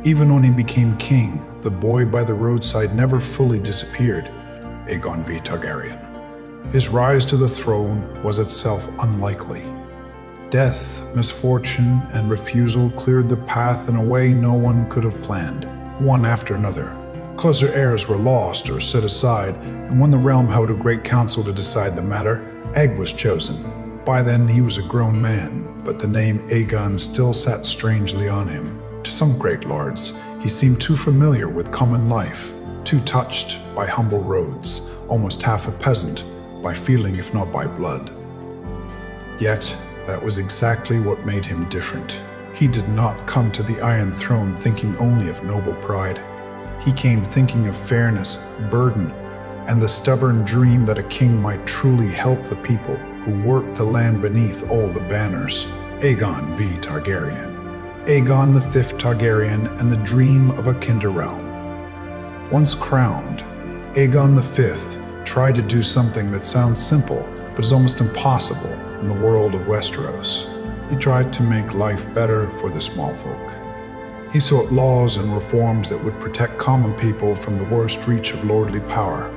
Even when he became king, the boy by the roadside never fully disappeared, Aegon V. Targaryen. His rise to the throne was itself unlikely. Death, misfortune, and refusal cleared the path in a way no one could have planned, one after another. Closer heirs were lost or set aside, and when the realm held a great council to decide the matter, Aeg was chosen. By then he was a grown man, but the name Aegon still sat strangely on him. To some great lords, he seemed too familiar with common life, too touched by humble roads, almost half a peasant, by feeling if not by blood. Yet, that was exactly what made him different. He did not come to the Iron Throne thinking only of noble pride. He came thinking of fairness, burden, and the stubborn dream that a king might truly help the people who worked the land beneath all the banners. Aegon V. Targaryen. Aegon the Fifth Targaryen and the dream of a kinder realm. Once crowned, Aegon the Fifth tried to do something that sounds simple, but is almost impossible in the world of Westeros. He tried to make life better for the small folk. He sought laws and reforms that would protect common people from the worst reach of lordly power.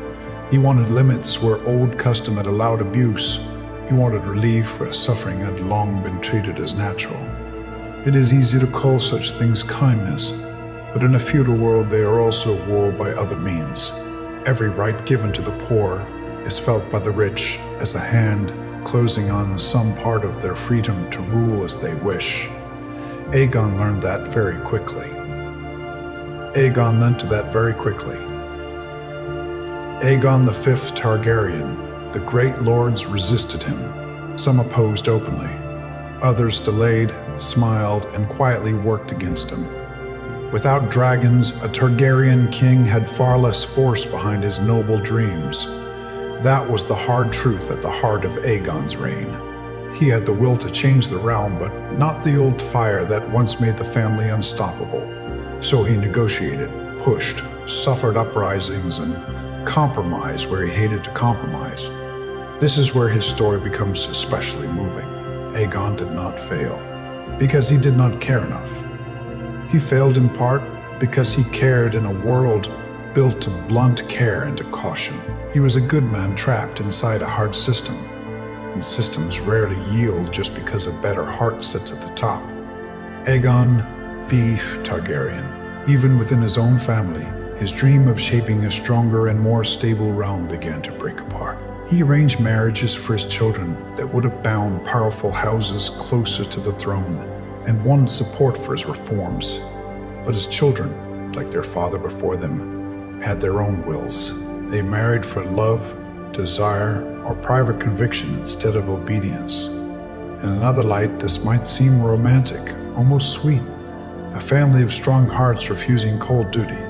He wanted limits where old custom had allowed abuse. He wanted relief where suffering had long been treated as natural. It is easy to call such things kindness, but in a feudal world they are also ruled by other means. Every right given to the poor is felt by the rich as a hand closing on some part of their freedom to rule as they wish. Aegon learned that very quickly. Aegon learned to that very quickly. Aegon the Fifth Targaryen, the great lords resisted him. Some opposed openly. Others delayed, smiled, and quietly worked against him. Without dragons, a Targaryen king had far less force behind his noble dreams. That was the hard truth at the heart of Aegon's reign. He had the will to change the realm, but not the old fire that once made the family unstoppable. So he negotiated, pushed, suffered uprisings, and compromised where he hated to compromise. This is where his story becomes especially moving. Aegon did not fail, because he did not care enough. He failed in part because he cared in a world built to blunt care into caution. He was a good man trapped inside a hard system, and systems rarely yield just because a better heart sits at the top. Aegon V. Targaryen, even within his own family, his dream of shaping a stronger and more stable realm began to break apart. He arranged marriages for his children that would have bound powerful houses closer to the throne, and won support for his reforms. But his children, like their father before them, had their own wills. They married for love, desire, or private conviction instead of obedience. In another light, this might seem romantic, almost sweet, a family of strong hearts refusing cold duty.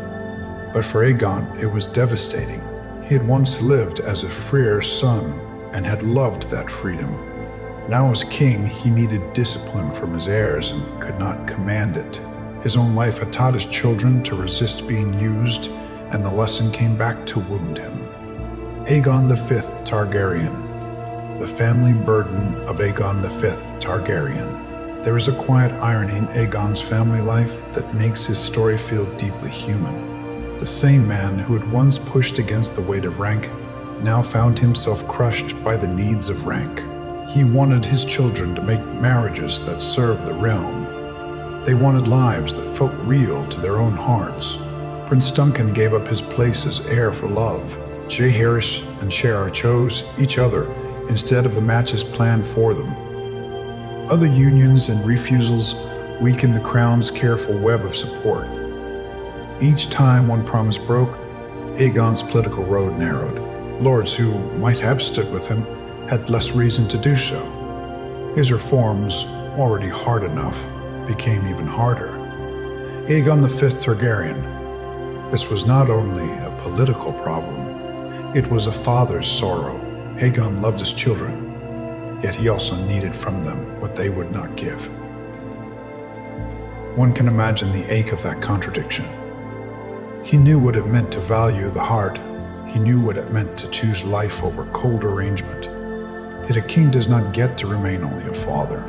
But for Aegon, it was devastating. He had once lived as a freer son and had loved that freedom. Now as king, he needed discipline from his heirs and could not command it. His own life had taught his children to resist being used, and the lesson came back to wound him. Aegon the Fifth Targaryen. The family burden of Aegon the Fifth Targaryen. There is a quiet irony in Aegon's family life that makes his story feel deeply human. The same man who had once pushed against the weight of rank now found himself crushed by the needs of rank. He wanted his children to make marriages that served the realm. They wanted lives that felt real to their own hearts. Prince Duncan gave up his place as heir for love. Jaehaerys and Shaer chose each other instead of the matches planned for them. Other unions and refusals weakened the crown's careful web of support. Each time one promise broke, Aegon's political road narrowed. Lords who might have stood with him had less reason to do so. His reforms, already hard enough, became even harder. Aegon the Fifth Targaryen. This was not only a political problem, it was a father's sorrow. Aegon loved his children, yet he also needed from them what they would not give. One can imagine the ache of that contradiction. He knew what it meant to value the heart. He knew what it meant to choose life over cold arrangement. Yet a king does not get to remain only a father.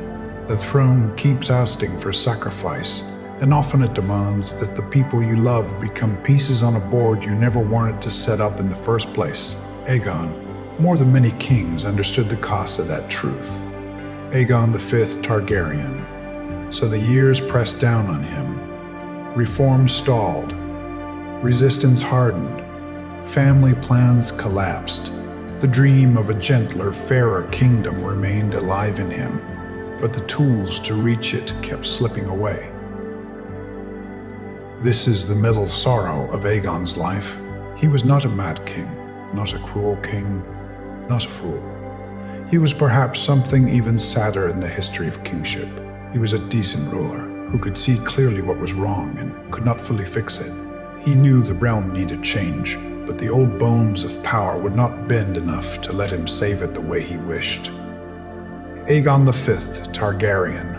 The throne keeps asking for sacrifice, and often it demands that the people you love become pieces on a board you never wanted to set up in the first place. Aegon, more than many kings, understood the cost of that truth. Aegon V Targaryen. So the years pressed down on him. Reform stalled. Resistance hardened. Family plans collapsed. The dream of a gentler, fairer kingdom remained alive in him, but the tools to reach it kept slipping away. This is the middle sorrow of Aegon's life. He was not a mad king, not a cruel king, not a fool. He was perhaps something even sadder in the history of kingship. He was a decent ruler who could see clearly what was wrong and could not fully fix it. He knew the realm needed change, but the old bones of power would not bend enough to let him save it the way he wished. Aegon V Targaryen.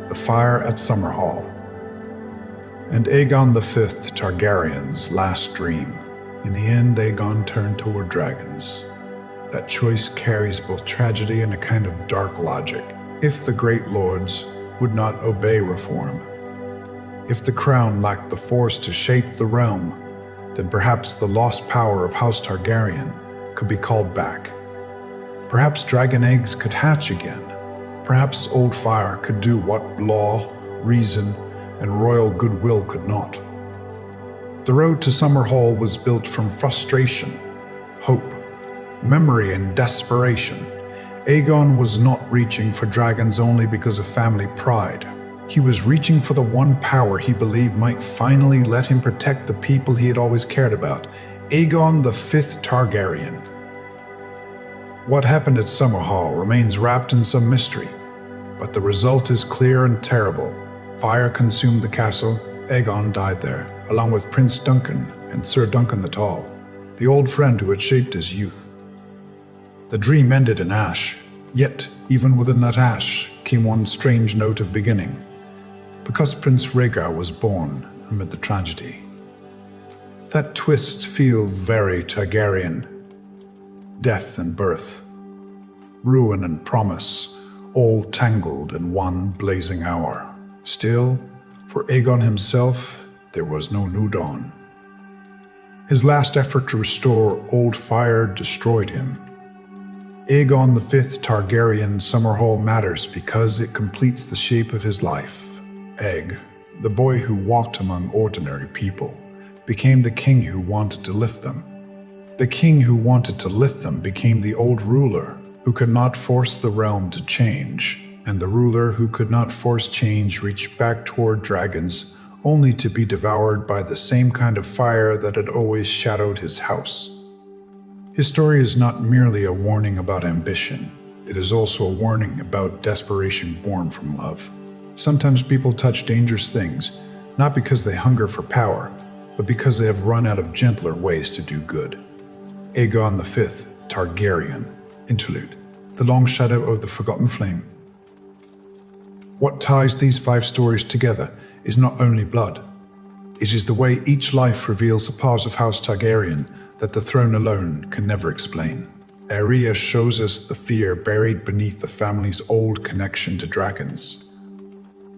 The fire at Summerhall. And Aegon V Targaryen's last dream. In the end, Aegon turned toward dragons. That choice carries both tragedy and a kind of dark logic. If the great lords would not obey reform, if the crown lacked the force to shape the realm, then perhaps the lost power of House Targaryen could be called back. Perhaps dragon eggs could hatch again. Perhaps old fire could do what law, reason, and royal goodwill could not. The road to Summerhall was built from frustration, hope, memory, and desperation. Aegon was not reaching for dragons only because of family pride. He was reaching for the one power he believed might finally let him protect the people he had always cared about. Aegon V Targaryen. What happened at Summerhall remains wrapped in some mystery, but the result is clear and terrible. Fire consumed the castle. Aegon died there, along with Prince Duncan and Sir Duncan the Tall, the old friend who had shaped his youth. The dream ended in ash, yet even within that ash came one strange note of beginning, because Prince Rhaegar was born amid the tragedy. That twist feels very Targaryen. Death and birth, ruin and promise, all tangled in one blazing hour. Still, for Aegon himself, there was no new dawn. His last effort to restore old fire destroyed him. Aegon V Targaryen Summerhall matters because it completes the shape of his life. Aeg, the boy who walked among ordinary people, became the king who wanted to lift them. The king who wanted to lift them became the old ruler who could not force the realm to change, and the ruler who could not force change reached back toward dragons, only to be devoured by the same kind of fire that had always shadowed his house. His story is not merely a warning about ambition, it is also a warning about desperation born from love. Sometimes people touch dangerous things, not because they hunger for power, but because they have run out of gentler ways to do good. Aegon V Targaryen. Interlude. The Long Shadow of the Forgotten Flame. What ties these 5 stories together is not only blood. It is the way each life reveals a part of House Targaryen that the throne alone can never explain. Arya shows us the fear buried beneath the family's old connection to dragons.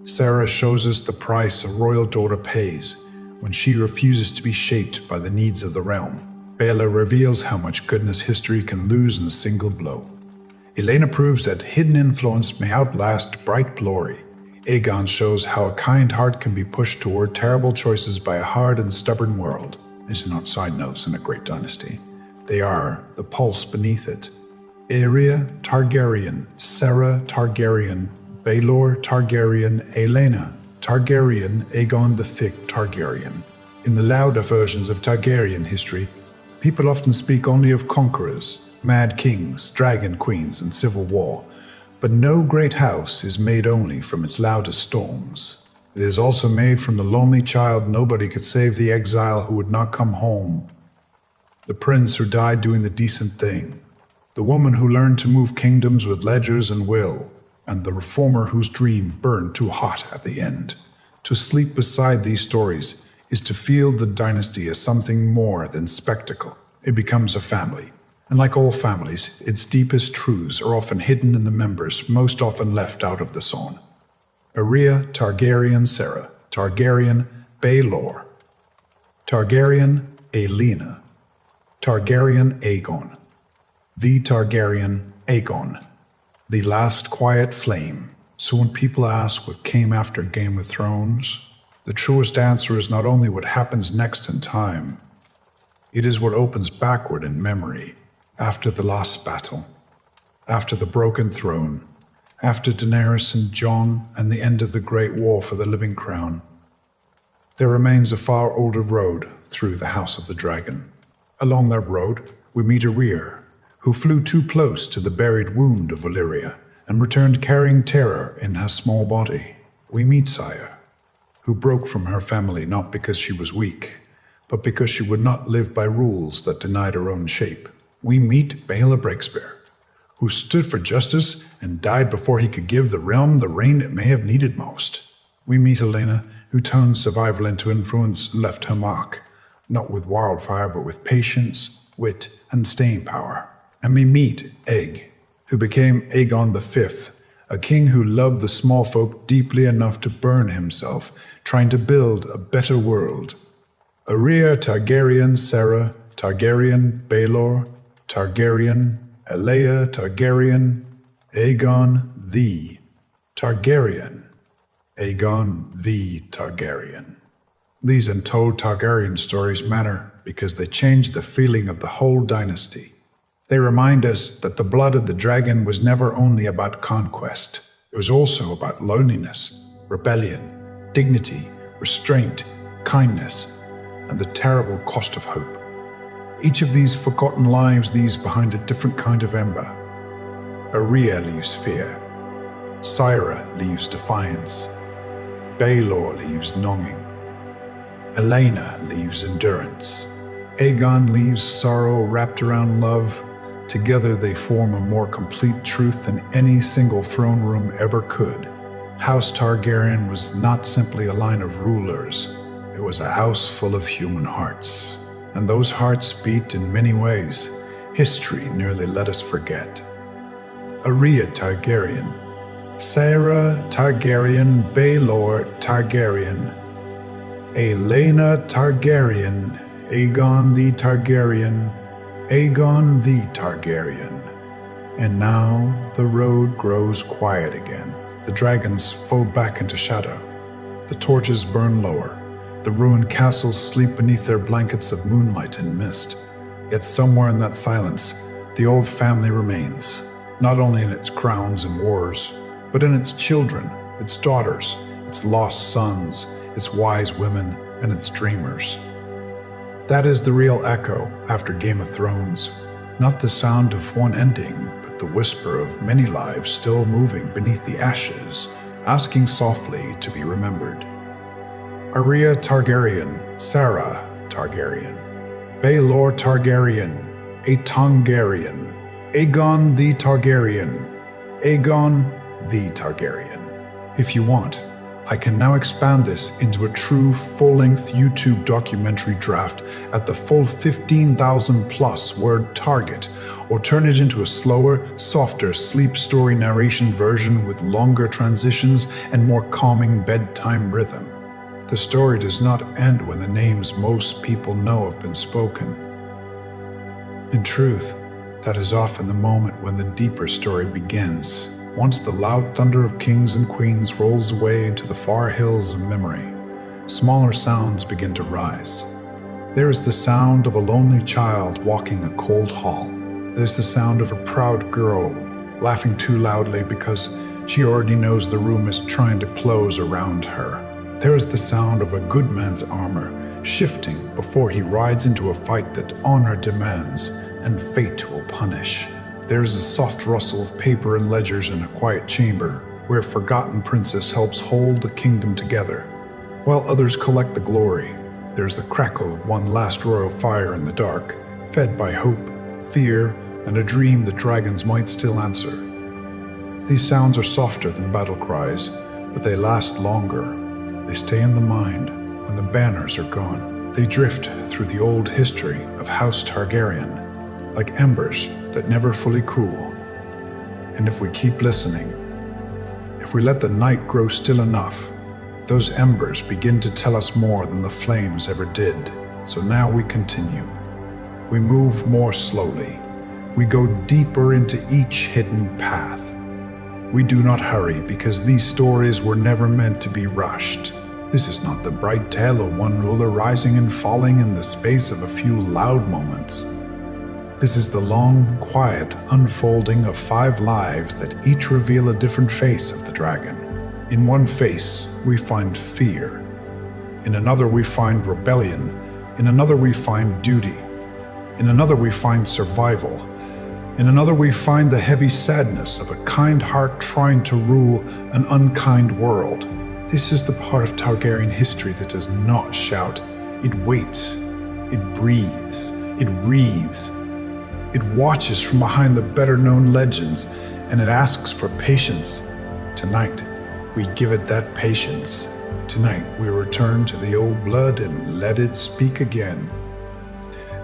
Sarah shows us the price a royal daughter pays when she refuses to be shaped by the needs of the realm. Baela reveals how much goodness history can lose in a single blow. Elena proves that hidden influence may outlast bright glory. Aegon shows how a kind heart can be pushed toward terrible choices by a hard and stubborn world. These are not side notes in a great dynasty. They are the pulse beneath it. Arya Targaryen, Sarah Targaryen, Baelor Targaryen, Elena Targaryen, Aegon V Targaryen. In the louder versions of Targaryen history, people often speak only of conquerors, mad kings, dragon queens, and civil war, but no great house is made only from its loudest storms. It is also made from the lonely child nobody could save, the exile who would not come home, the prince who died doing the decent thing, the woman who learned to move kingdoms with ledgers and will, and the reformer whose dream burned too hot at the end. To sleep beside these stories is to feel the dynasty as something more than spectacle. It becomes a family. And like all families, its deepest truths are often hidden in the members, most often left out of the song. Arya Targaryen Sarah, Targaryen Baelor, Targaryen Aelina, Targaryen Aegon, the Targaryen Aegon, the last quiet flame. So when people ask what came after Game of Thrones, the truest answer is not only what happens next in time, it is what opens backward in memory, after the last battle, after the broken throne, after Daenerys and Jon and the end of the Great War for the Living Crown. There remains a far older road through the House of the Dragon. Along that road, we meet Arya, who flew too close to the buried wound of Valyria and returned carrying terror in her small body. We meet Saya, who broke from her family not because she was weak, but because she would not live by rules that denied her own shape. We meet Baela Breakspear, who stood for justice and died before he could give the realm the reign it may have needed most. We meet Elena, who turned survival into influence, left her mark, not with wildfire, but with patience, wit, and staying power. And we meet Egg, who became Aegon V, a king who loved the small folk deeply enough to burn himself, trying to build a better world. Arya Targaryen Sarah, Targaryen Baelor, Targaryen Elia Targaryen, Aegon the Targaryen, Aegon the Targaryen. These Untold Targaryen stories matter because they change the feeling of the whole dynasty. They remind us that the blood of the dragon was never only about conquest. It was also about loneliness, rebellion, dignity, restraint, kindness, and the terrible cost of hope. Each of these forgotten lives leaves behind a different kind of ember. Arya leaves fear. Syra leaves defiance. Baelor leaves longing. Elena leaves endurance. Aegon leaves sorrow wrapped around love. Together they form a more complete truth than any single throne room ever could. House Targaryen was not simply a line of rulers. It was a house full of human hearts. And those hearts beat in many ways history nearly let us forget. Arya Targaryen, Sarah Targaryen, Baelor Targaryen, Aelena Targaryen, Aegon the Targaryen, Aegon the Targaryen. And now the road grows quiet again. The dragons fold back into shadow. The torches burn lower. The ruined castles sleep beneath their blankets of moonlight and mist. Yet somewhere in that silence, the old family remains, not only in its crowns and wars, but in its children, its daughters, its lost sons, its wise women, and its dreamers. That is the real echo after Game of Thrones, not the sound of one ending, but the whisper of many lives still moving beneath the ashes, asking softly to be remembered. Arya Targaryen, Sarah Targaryen, Baelor Targaryen, Aetongarian, Aegon the Targaryen, Aegon the Targaryen. If you want, I can now expand this into a true full-length YouTube documentary draft at the full 15,000 plus word target, or turn it into a slower, softer sleep story narration version with longer transitions and more calming bedtime rhythm. The story does not end when the names most people know have been spoken. In truth, that is often the moment when the deeper story begins. Once the loud thunder of kings and queens rolls away into the far hills of memory, smaller sounds begin to rise. There is the sound of a lonely child walking a cold hall. There's the sound of a proud girl laughing too loudly because she already knows the room is trying to close around her. There is the sound of a good man's armor shifting before he rides into a fight that honor demands and fate will punish. There is a soft rustle of paper and ledgers in a quiet chamber, where a forgotten princess helps hold the kingdom together, while others collect the glory. There's the crackle of one last royal fire in the dark, fed by hope, fear, and a dream that dragons might still answer. These sounds are softer than battle cries, but they last longer. They stay in the mind when the banners are gone. They drift through the old history of House Targaryen, like embers that never fully cool. And if we keep listening, if we let the night grow still enough, those embers begin to tell us more than the flames ever did. So now we continue. We move more slowly. We go deeper into each hidden path. We do not hurry because these stories were never meant to be rushed. This is not the bright tale of one ruler rising and falling in the space of a few loud moments. This is the long, quiet unfolding of 5 lives that each reveal a different face of the dragon. In one face, we find fear. In another, we find rebellion. In another, we find duty. In another, we find survival. In another, we find the heavy sadness of a kind heart trying to rule an unkind world. This is the part of Targaryen history that does not shout. It waits. It breathes. It wreathes. It watches from behind the better-known legends, and it asks for patience. Tonight, we give it that patience. Tonight, we return to the old blood and let it speak again.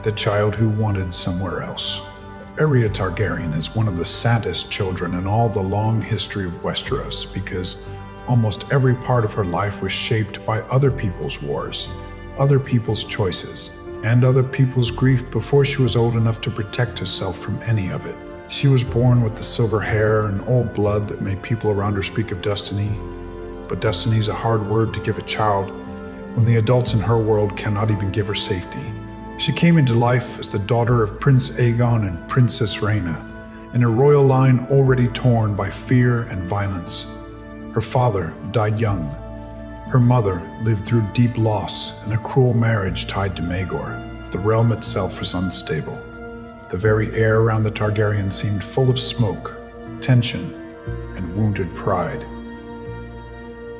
The child who wanted somewhere else. Arya Targaryen is one of the saddest children in all the long history of Westeros because almost every part of her life was shaped by other people's wars, other people's choices, and other people's grief before she was old enough to protect herself from any of it. She was born with the silver hair and old blood that made people around her speak of destiny. But destiny is a hard word to give a child when the adults in her world cannot even give her safety. She came into life as the daughter of Prince Aegon and Princess Rhaena, in a royal line already torn by fear and violence. Her father died young. Her mother lived through deep loss and a cruel marriage tied to Maegor. The realm itself was unstable. The very air around the Targaryens seemed full of smoke, tension, and wounded pride.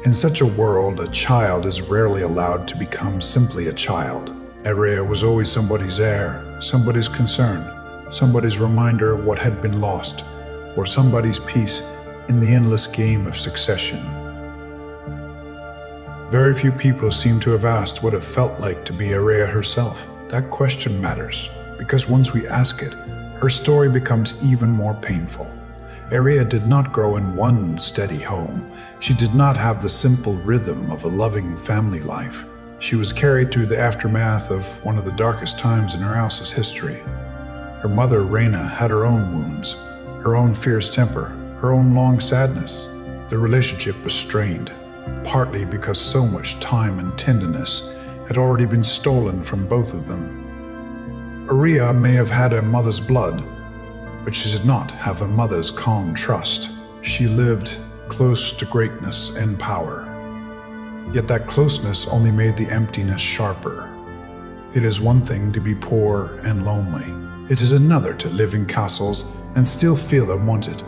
In such a world, a child is rarely allowed to become simply a child. Arya was always somebody's heir, somebody's concern, somebody's reminder of what had been lost, or somebody's piece in the endless game of succession. Very few people seem to have asked what it felt like to be Arya herself. That question matters, because once we ask it, her story becomes even more painful. Arya did not grow in one steady home. She did not have the simple rhythm of a loving family life. She was carried through the aftermath of one of the darkest times in her house's history. Her mother, Rhaena, had her own wounds, her own fierce temper, her own long sadness. The relationship was strained, partly because so much time and tenderness had already been stolen from both of them. Arya may have had her mother's blood, but she did not have a mother's calm trust. She lived close to greatness and power. Yet that closeness only made the emptiness sharper. It is one thing to be poor and lonely. It is another to live in castles and still feel unwanted,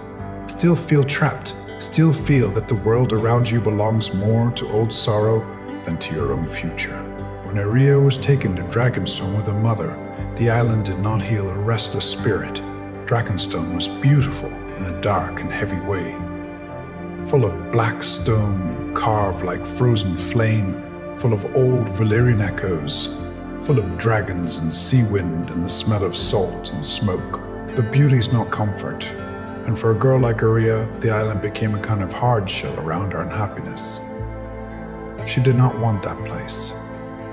still feel trapped, still feel that the world around you belongs more to old sorrow than to your own future. When Arya was taken to Dragonstone with her mother, the island did not heal a restless spirit. Dragonstone was beautiful in a dark and heavy way, full of black stone carved like frozen flame, full of old Valyrian echoes, full of dragons and sea wind and the smell of salt and smoke. The beauty's not comfort, and for a girl like Arya, the island became a kind of hard shell around her unhappiness. She did not want that place.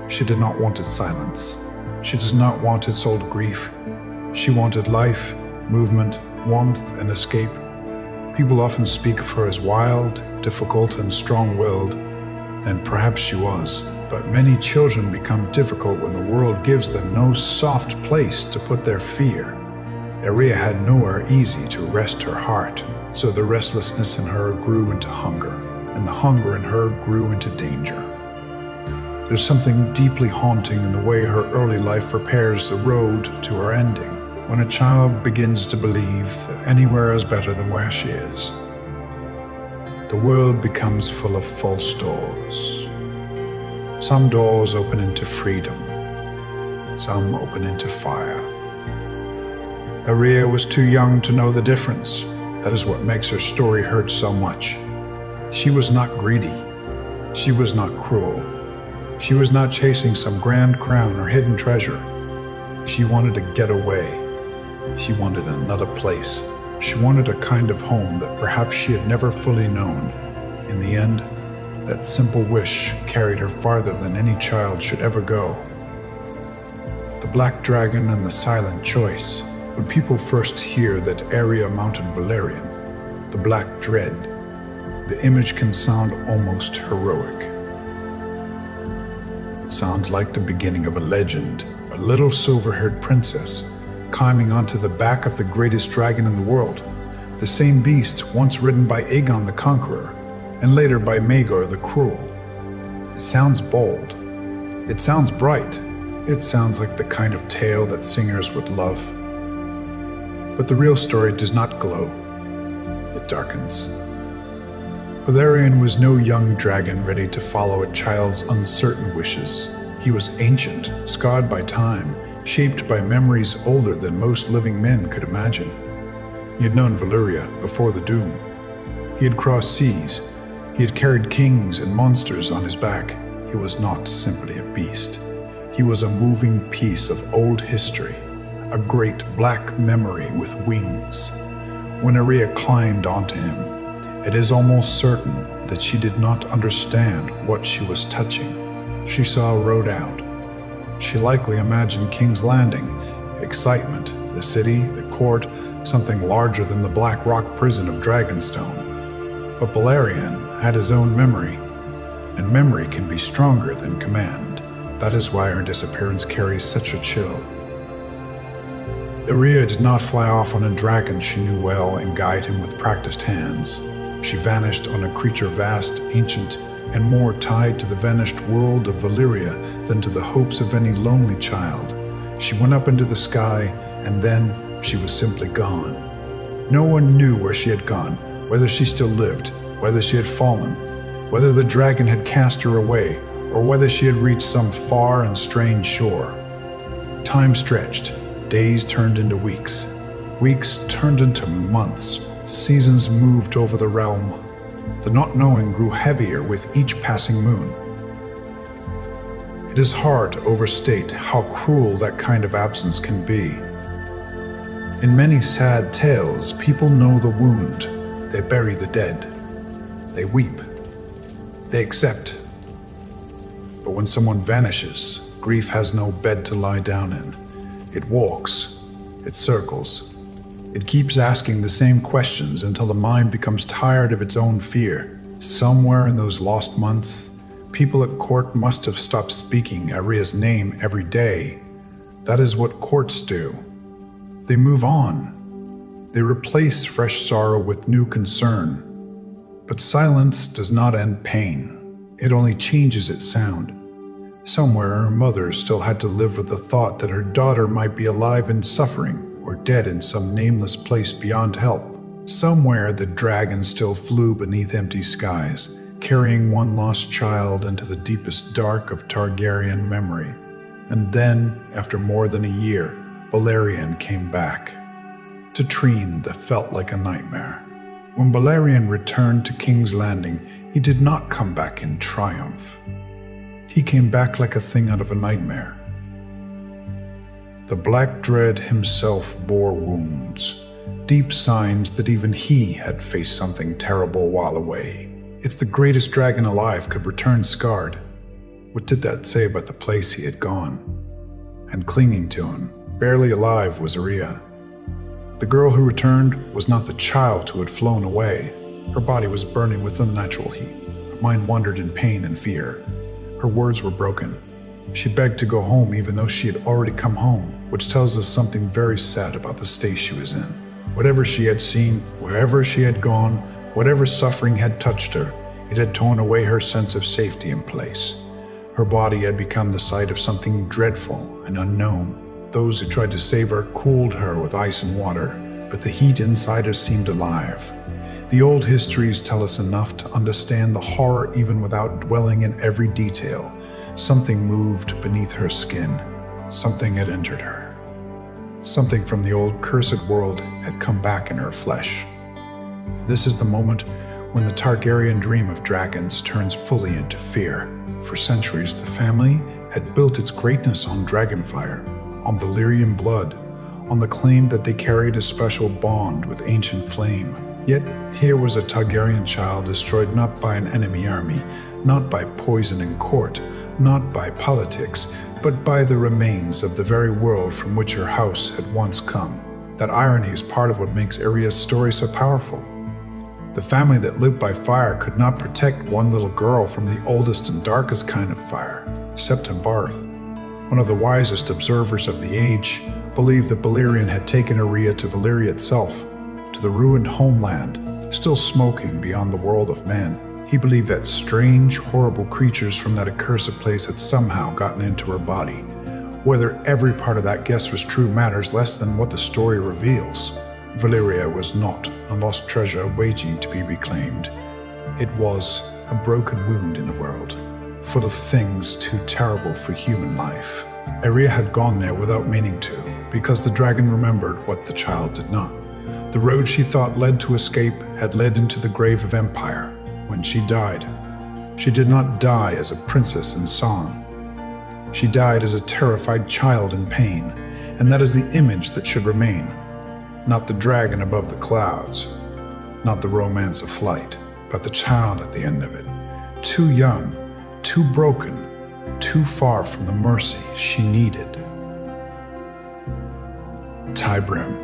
She did not want its silence. She does not want its old grief. She wanted life, movement, warmth, and escape. People often speak of her as wild, difficult, and strong-willed, and perhaps she was. But many children become difficult when the world gives them no soft place to put their fear. Arya had nowhere easy to rest her heart, so the restlessness in her grew into hunger, and the hunger in her grew into danger. There's something deeply haunting in the way her early life prepares the road to her ending, when a child begins to believe that anywhere is better than where she is. the world becomes full of false doors. Some doors open into freedom, some open into fire. Arya was too young to know the difference. That is what makes her story hurt so much. She was not greedy. She was not cruel. She was not chasing some grand crown or hidden treasure. She wanted to get away. She wanted another place. She wanted a kind of home that perhaps she had never fully known. In the end, that simple wish carried her farther than any child should ever go. The Black Dragon and the Silent Choice. When people first hear that Arya mounted Balerion, the Black Dread, the image can sound almost heroic. It sounds like the beginning of a legend, a little silver-haired princess climbing onto the back of the greatest dragon in the world, the same beast once ridden by Aegon the Conqueror, and later by Maegor the Cruel. It sounds bold. It sounds bright. It sounds like the kind of tale that singers would love. But the real story does not glow. It darkens. Balerion was no young dragon ready to follow a child's uncertain wishes. He was ancient, scarred by time, shaped by memories older than most living men could imagine. He had known Valyria before the Doom. He had crossed seas. He had carried kings and monsters on his back. He was not simply a beast. He was a moving piece of old history, a great black memory with wings. When Arya climbed onto him, it is almost certain that she did not understand what she was touching. She saw a road out. She likely imagined King's Landing, excitement, the city, the court, something larger than the Black Rock prison of Dragonstone. But Balerion had his own memory, and memory can be stronger than command. That is why her disappearance carries such a chill. Arya did not fly off on a dragon she knew well and guide him with practiced hands. She vanished on a creature vast, ancient, and more tied to the vanished world of Valyria than to the hopes of any lonely child. She went up into the sky, and then she was simply gone. No one knew where she had gone, whether she still lived, whether she had fallen, whether the dragon had cast her away, or whether she had reached some far and strange shore. Time stretched. Days turned into weeks. Weeks turned into months. Seasons moved over the realm. The not knowing grew heavier with each passing moon. It is hard to overstate how cruel that kind of absence can be. In many sad tales, people know the wound. They bury the dead. They weep. They accept. But when someone vanishes, grief has no bed to lie down in. It walks. It circles. It keeps asking the same questions until the mind becomes tired of its own fear. Somewhere in those lost months, people at court must have stopped speaking Arya's name every day. That is what courts do. They move on. They replace fresh sorrow with new concern. But silence does not end pain. It only changes its sound. Somewhere, her mother still had to live with the thought that her daughter might be alive and suffering, or dead in some nameless place beyond help. Somewhere the dragon still flew beneath empty skies, carrying one lost child into the deepest dark of Targaryen memory. And then, after more than a year, Balerion came back. To Trine, that felt like a nightmare. When Balerion returned to King's Landing, he did not come back in triumph. He came back like a thing out of a nightmare. The Black Dread himself bore wounds, deep signs that even he had faced something terrible while away. If the greatest dragon alive could return scarred, what did that say about the place he had gone? And clinging to him, barely alive, was Arya. The girl who returned was not the child who had flown away. Her body was burning with unnatural heat. Her mind wandered in pain and fear. Her words were broken. She begged to go home even though she had already come home, which tells us something very sad about the state she was in. Whatever she had seen, wherever she had gone, whatever suffering had touched her, it had torn away her sense of safety and place. Her body had become the site of something dreadful and unknown. Those who tried to save her cooled her with ice and water, but the heat inside her seemed alive. The old histories tell us enough to understand the horror even without dwelling in every detail. Something moved beneath her skin. Something had entered her. Something from the old cursed world had come back in her flesh. This is the moment when the Targaryen dream of dragons turns fully into fear. For centuries, the family had built its greatness on dragonfire, on Valyrian blood, on the claim that they carried a special bond with ancient flame. Yet here was a Targaryen child destroyed not by an enemy army, not by poison in court, not by politics, but by the remains of the very world from which her house had once come. That irony is part of what makes Arya's story so powerful. The family that lived by fire could not protect one little girl from the oldest and darkest kind of fire, Septon Barth. One of the wisest observers of the age believed that Balerion had taken Arya to Valyria itself, to the ruined homeland, still smoking beyond the world of men. He believed that strange, horrible creatures from that accursed place had somehow gotten into her body. Whether every part of that guess was true matters less than what the story reveals. Valyria was not a lost treasure waiting to be reclaimed. It was a broken wound in the world, full of things too terrible for human life. Arya had gone there without meaning to, because the dragon remembered what the child did not. The road she thought led to escape had led into the grave of empire. When she died, she did not die as a princess in song. She died as a terrified child in pain, and that is the image that should remain. Not the dragon above the clouds, not the romance of flight, but the child at the end of it. Too young, too broken, too far from the mercy she needed. Tybrim.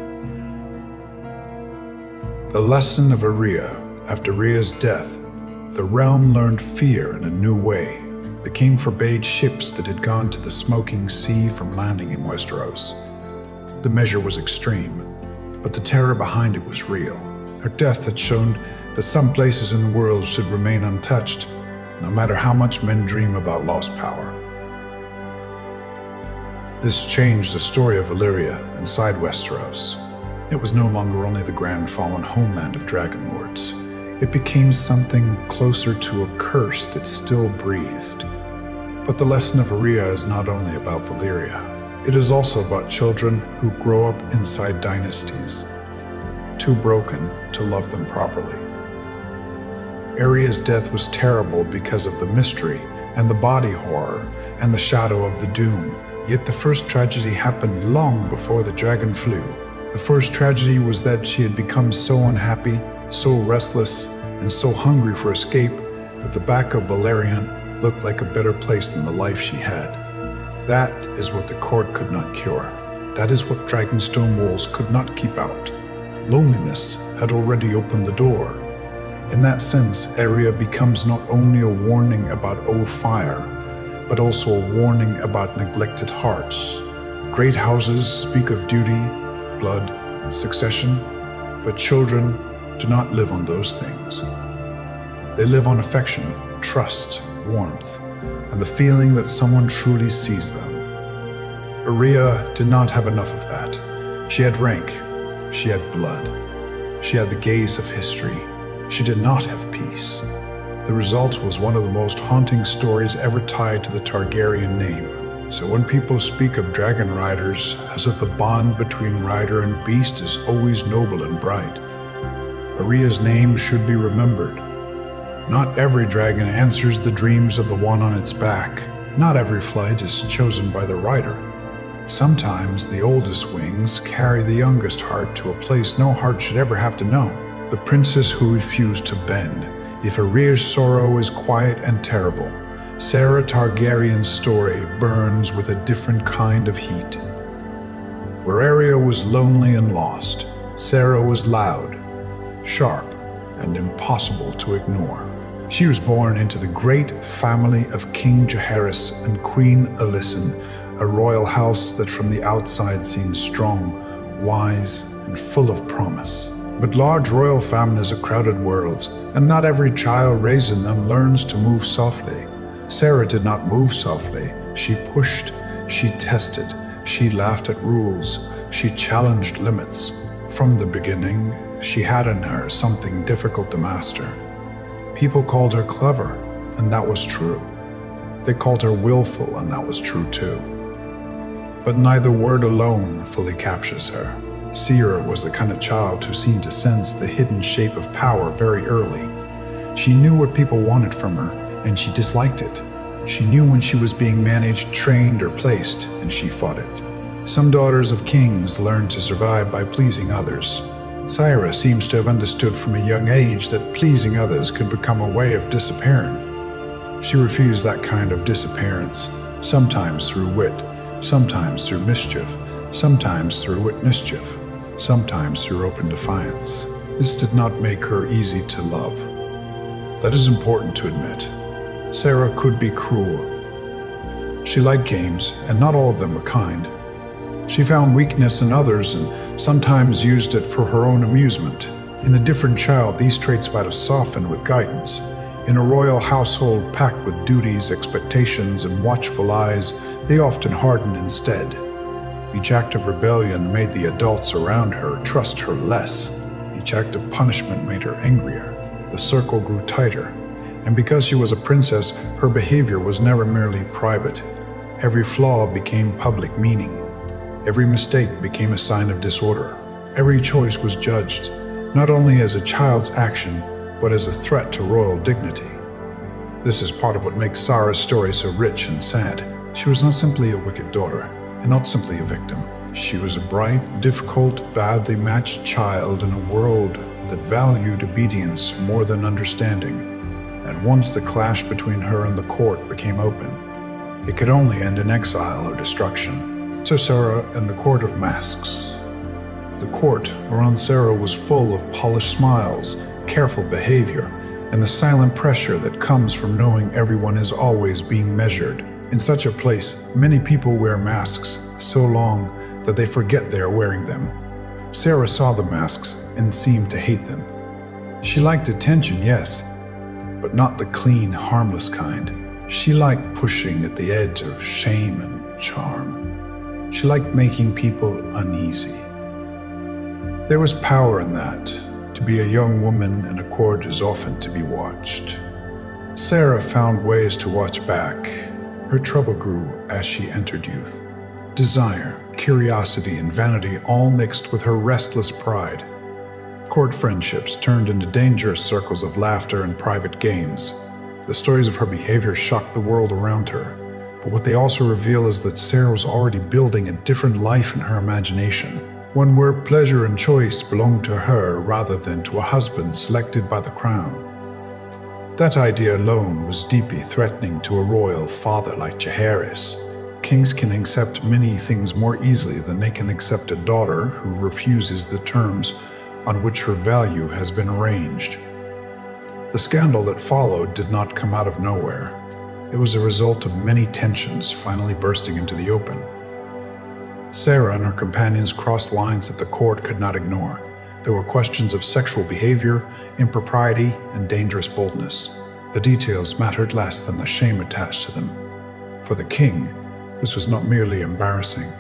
The lesson of Arya. After Arya's death, the realm learned fear in a new way. The king forbade ships that had gone to the smoking sea from landing in Westeros. The measure was extreme, but the terror behind it was real. Her death had shown that some places in the world should remain untouched, no matter how much men dream about lost power. This changed the story of Valyria inside Westeros. It was no longer only the grand fallen homeland of dragonlords. It became something closer to a curse that still breathed. But the lesson of Arya is not only about Valyria. It is also about children who grow up inside dynasties, too broken to love them properly. Arya's death was terrible because of the mystery and the body horror and the shadow of the doom. Yet the first tragedy happened long before the dragon flew. The first tragedy was that she had become so unhappy, so restless, and so hungry for escape that the back of Balerion looked like a better place than the life she had. That is what the court could not cure. That is what Dragonstone walls could not keep out. Loneliness had already opened the door. In that sense, Arya becomes not only a warning about old fire, but also a warning about neglected hearts. Great houses speak of duty, blood, and succession, but children do not live on those things. They live on affection, trust, warmth, and the feeling that someone truly sees them. Arya did not have enough of that. She had rank, she had blood, she had the gaze of history. She did not have peace. The result was one of the most haunting stories ever tied to the Targaryen name. So when people speak of dragon riders as if the bond between rider and beast is always noble and bright, Arya's name should be remembered. Not every dragon answers the dreams of the one on its back. Not every flight is chosen by the rider. Sometimes the oldest wings carry the youngest heart to a place no heart should ever have to know. The princess who refused to bend. If Arya's sorrow is quiet and terrible, Sarah Targaryen's story burns with a different kind of heat. Where Arya was lonely and lost, Sarah was loud, sharp, and impossible to ignore. She was born into the great family of King Jaehaerys and Queen Alysanne, a royal house that from the outside seemed strong, wise, and full of promise. But large royal families are crowded worlds, and not every child raised in them learns to move softly. Sarah did not move softly. She pushed, she tested, she laughed at rules, she challenged limits. From the beginning, she had in her something difficult to master. People called her clever, and that was true. They called her willful, and that was true too. But neither word alone fully captures her. Sierra was the kind of child who seemed to sense the hidden shape of power very early. She knew what people wanted from her, and she disliked it. She knew when she was being managed, trained, or placed, and she fought it. Some daughters of kings learned to survive by pleasing others. Sierra seems to have understood from a young age that pleasing others could become a way of disappearing. She refused that kind of disappearance, sometimes through wit, sometimes through mischief, sometimes through wit mischief, sometimes through open defiance. This did not make her easy to love. That is important to admit. Sarah could be cruel. She liked games, and not all of them were kind. She found weakness in others and sometimes used it for her own amusement. In the different child, these traits might have softened with guidance. In a royal household packed with duties, expectations, and watchful eyes, they often hardened instead. Each act of rebellion made the adults around her trust her less. Each act of punishment made her angrier. The circle grew tighter. And because she was a princess, her behavior was never merely private. Every flaw became public meaning. Every mistake became a sign of disorder. Every choice was judged, not only as a child's action, but as a threat to royal dignity. This is part of what makes Sarah's story so rich and sad. She was not simply a wicked daughter, and not simply a victim. She was a bright, difficult, badly matched child in a world that valued obedience more than understanding. And once the clash between her and the court became open, it could only end in exile or destruction. So Sarah and the Court of Masks. The court around Sarah was full of polished smiles, careful behavior, and the silent pressure that comes from knowing everyone is always being measured. In such a place, many people wear masks so long that they forget they are wearing them. Sarah saw the masks and seemed to hate them. She liked attention, yes, but not the clean, harmless kind. She liked pushing at the edge of shame and charm. She liked making people uneasy. There was power in that. To be a young woman in a court is often to be watched. Sarah found ways to watch back. Her trouble grew as she entered youth. Desire, curiosity, and vanity all mixed with her restless pride. Court friendships turned into dangerous circles of laughter and private games. The stories of her behavior shocked the world around her, but what they also reveal is that Sarah was already building a different life in her imagination, one where pleasure and choice belonged to her rather than to a husband selected by the crown. That idea alone was deeply threatening to a royal father like Jaehaerys. Kings can accept many things more easily than they can accept a daughter who refuses the terms on which her value has been arranged. The scandal that followed did not come out of nowhere. It was a result of many tensions finally bursting into the open. Sarah and her companions crossed lines that the court could not ignore. There were questions of sexual behavior, impropriety, and dangerous boldness. The details mattered less than the shame attached to them. For the king, this was not merely embarrassing.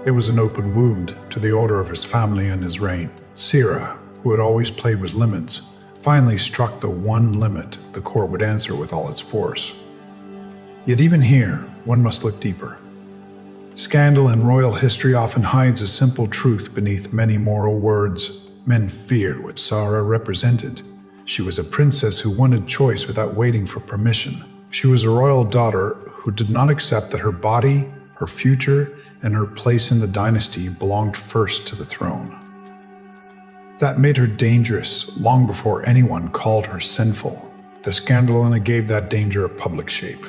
It was an open wound to the order of his family and his reign. Sarah, who had always played with limits, finally struck the one limit the court would answer with all its force. Yet even here, one must look deeper. Scandal in royal history often hides a simple truth beneath many moral words. Men feared what Sarah represented. She was a princess who wanted choice without waiting for permission. She was a royal daughter who did not accept that her body, her future, and her place in the dynasty belonged first to the throne. That made her dangerous long before anyone called her sinful. The scandal only gave that danger a public shape.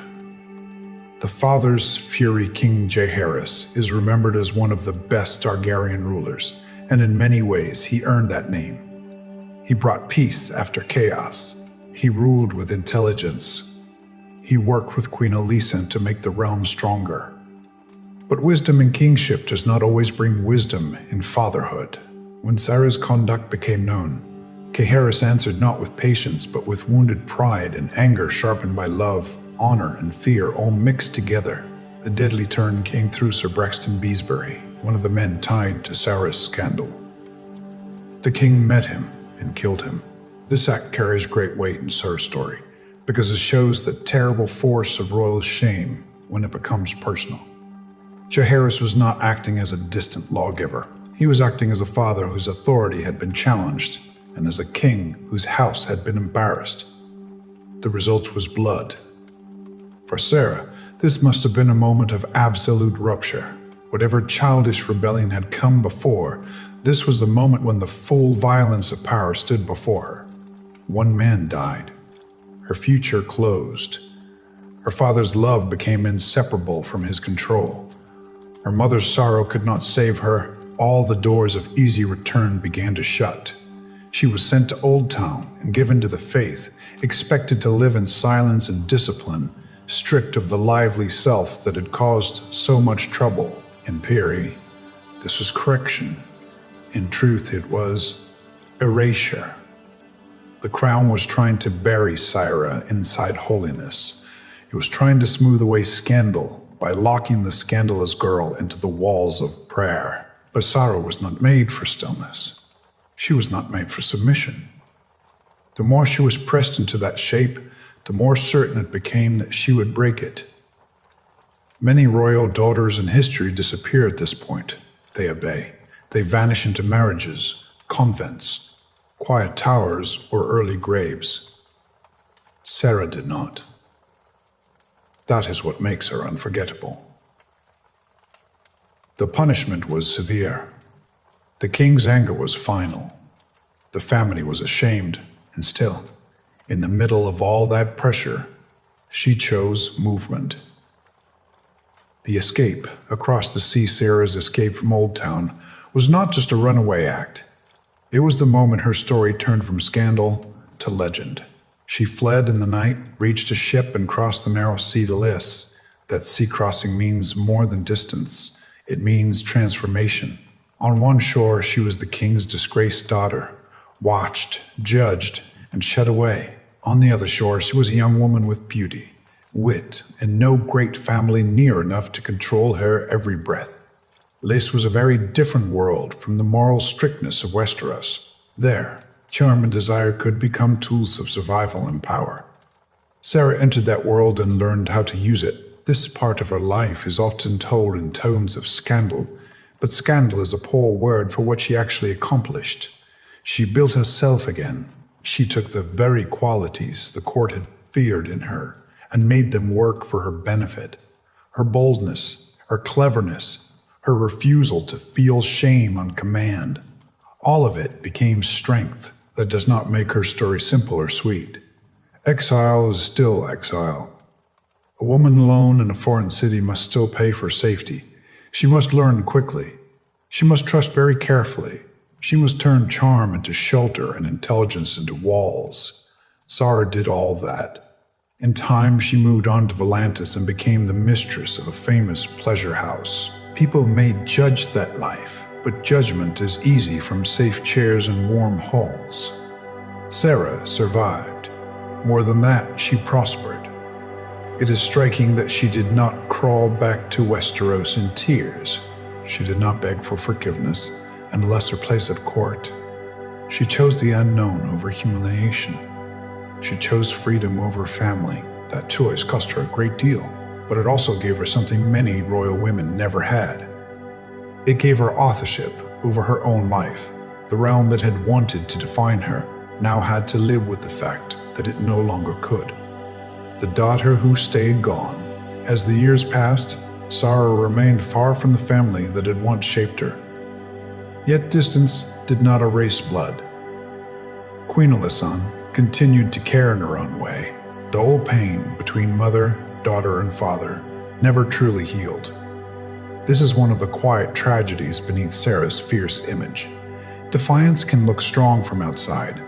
The father's fury, King Jaehaerys, is remembered as one of the best Targaryen rulers, and in many ways he earned that name. He brought peace after chaos. He ruled with intelligence. He worked with Queen Alysanne to make the realm stronger. But wisdom in kingship does not always bring wisdom in fatherhood. When Sarah's conduct became known, Jaehaerys answered not with patience, but with wounded pride and anger sharpened by love, honor, and fear all mixed together. The deadly turn came through Sir Braxton Beesbury, one of the men tied to Sarah's scandal. The king met him and killed him. This act carries great weight in Sir's story, because it shows the terrible force of royal shame when it becomes personal. Jaehaerys was not acting as a distant lawgiver. He was acting as a father whose authority had been challenged, and as a king whose house had been embarrassed. The result was blood. For Sarah, this must have been a moment of absolute rupture. Whatever childish rebellion had come before, this was the moment when the full violence of power stood before her. One man died. Her future closed. Her father's love became inseparable from his control. Her mother's sorrow could not save her. All the doors of easy return began to shut. She was sent to Old Town and given to the faith, expected to live in silence and discipline, stripped of the lively self that had caused so much trouble. In theory, this was correction. In truth, it was erasure. The crown was trying to bury Syra inside holiness. It was trying to smooth away scandal by locking the scandalous girl into the walls of prayer. But Syra was not made for stillness. She was not made for submission. The more she was pressed into that shape, the more certain it became that she would break it. Many royal daughters in history disappear at this point. They obey. They vanish into marriages, convents, quiet towers, or early graves. Sarah did not. That is what makes her unforgettable. The punishment was severe. The king's anger was final. The family was ashamed, and still, in the middle of all that pressure, she chose movement. The escape across the sea, Sarah's escape from Old Town, was not just a runaway act. It was the moment her story turned from scandal to legend. She fled in the night, reached a ship, and crossed the narrow sea to Lys. That sea crossing means more than distance. It means transformation. On one shore, she was the king's disgraced daughter, watched, judged, and shut away. On the other shore, she was a young woman with beauty, wit, and no great family near enough to control her every breath. Lys was a very different world from the moral strictness of Westeros. There, charm and desire could become tools of survival and power. Sarah entered that world and learned how to use it. This part of her life is often told in tones of scandal, but scandal is a poor word for what she actually accomplished. She built herself again. She took the very qualities the court had feared in her and made them work for her benefit. Her boldness, her cleverness, her refusal to feel shame on command. All of it became strength that does not make her story simple or sweet. Exile is still exile. A woman alone in a foreign city must still pay for safety. She must learn quickly. She must trust very carefully. She must turn charm into shelter and intelligence into walls. Sarah did all that. In time, she moved on to Volantis and became the mistress of a famous pleasure house. People may judge that life, but judgment is easy from safe chairs and warm halls. Sarah survived. More than that, she prospered. It is striking that she did not crawl back to Westeros in tears. She did not beg for forgiveness and a lesser place at court. She chose the unknown over humiliation. She chose freedom over family. That choice cost her a great deal, but it also gave her something many royal women never had. It gave her authorship over her own life. The realm that had wanted to define her now had to live with the fact that it no longer could. The daughter who stayed gone. As the years passed, Sarah remained far from the family that had once shaped her. Yet distance did not erase blood. Queen Alysanne continued to care in her own way. The old pain between mother, daughter, and father never truly healed. This is one of the quiet tragedies beneath Sarah's fierce image. Defiance can look strong from outside,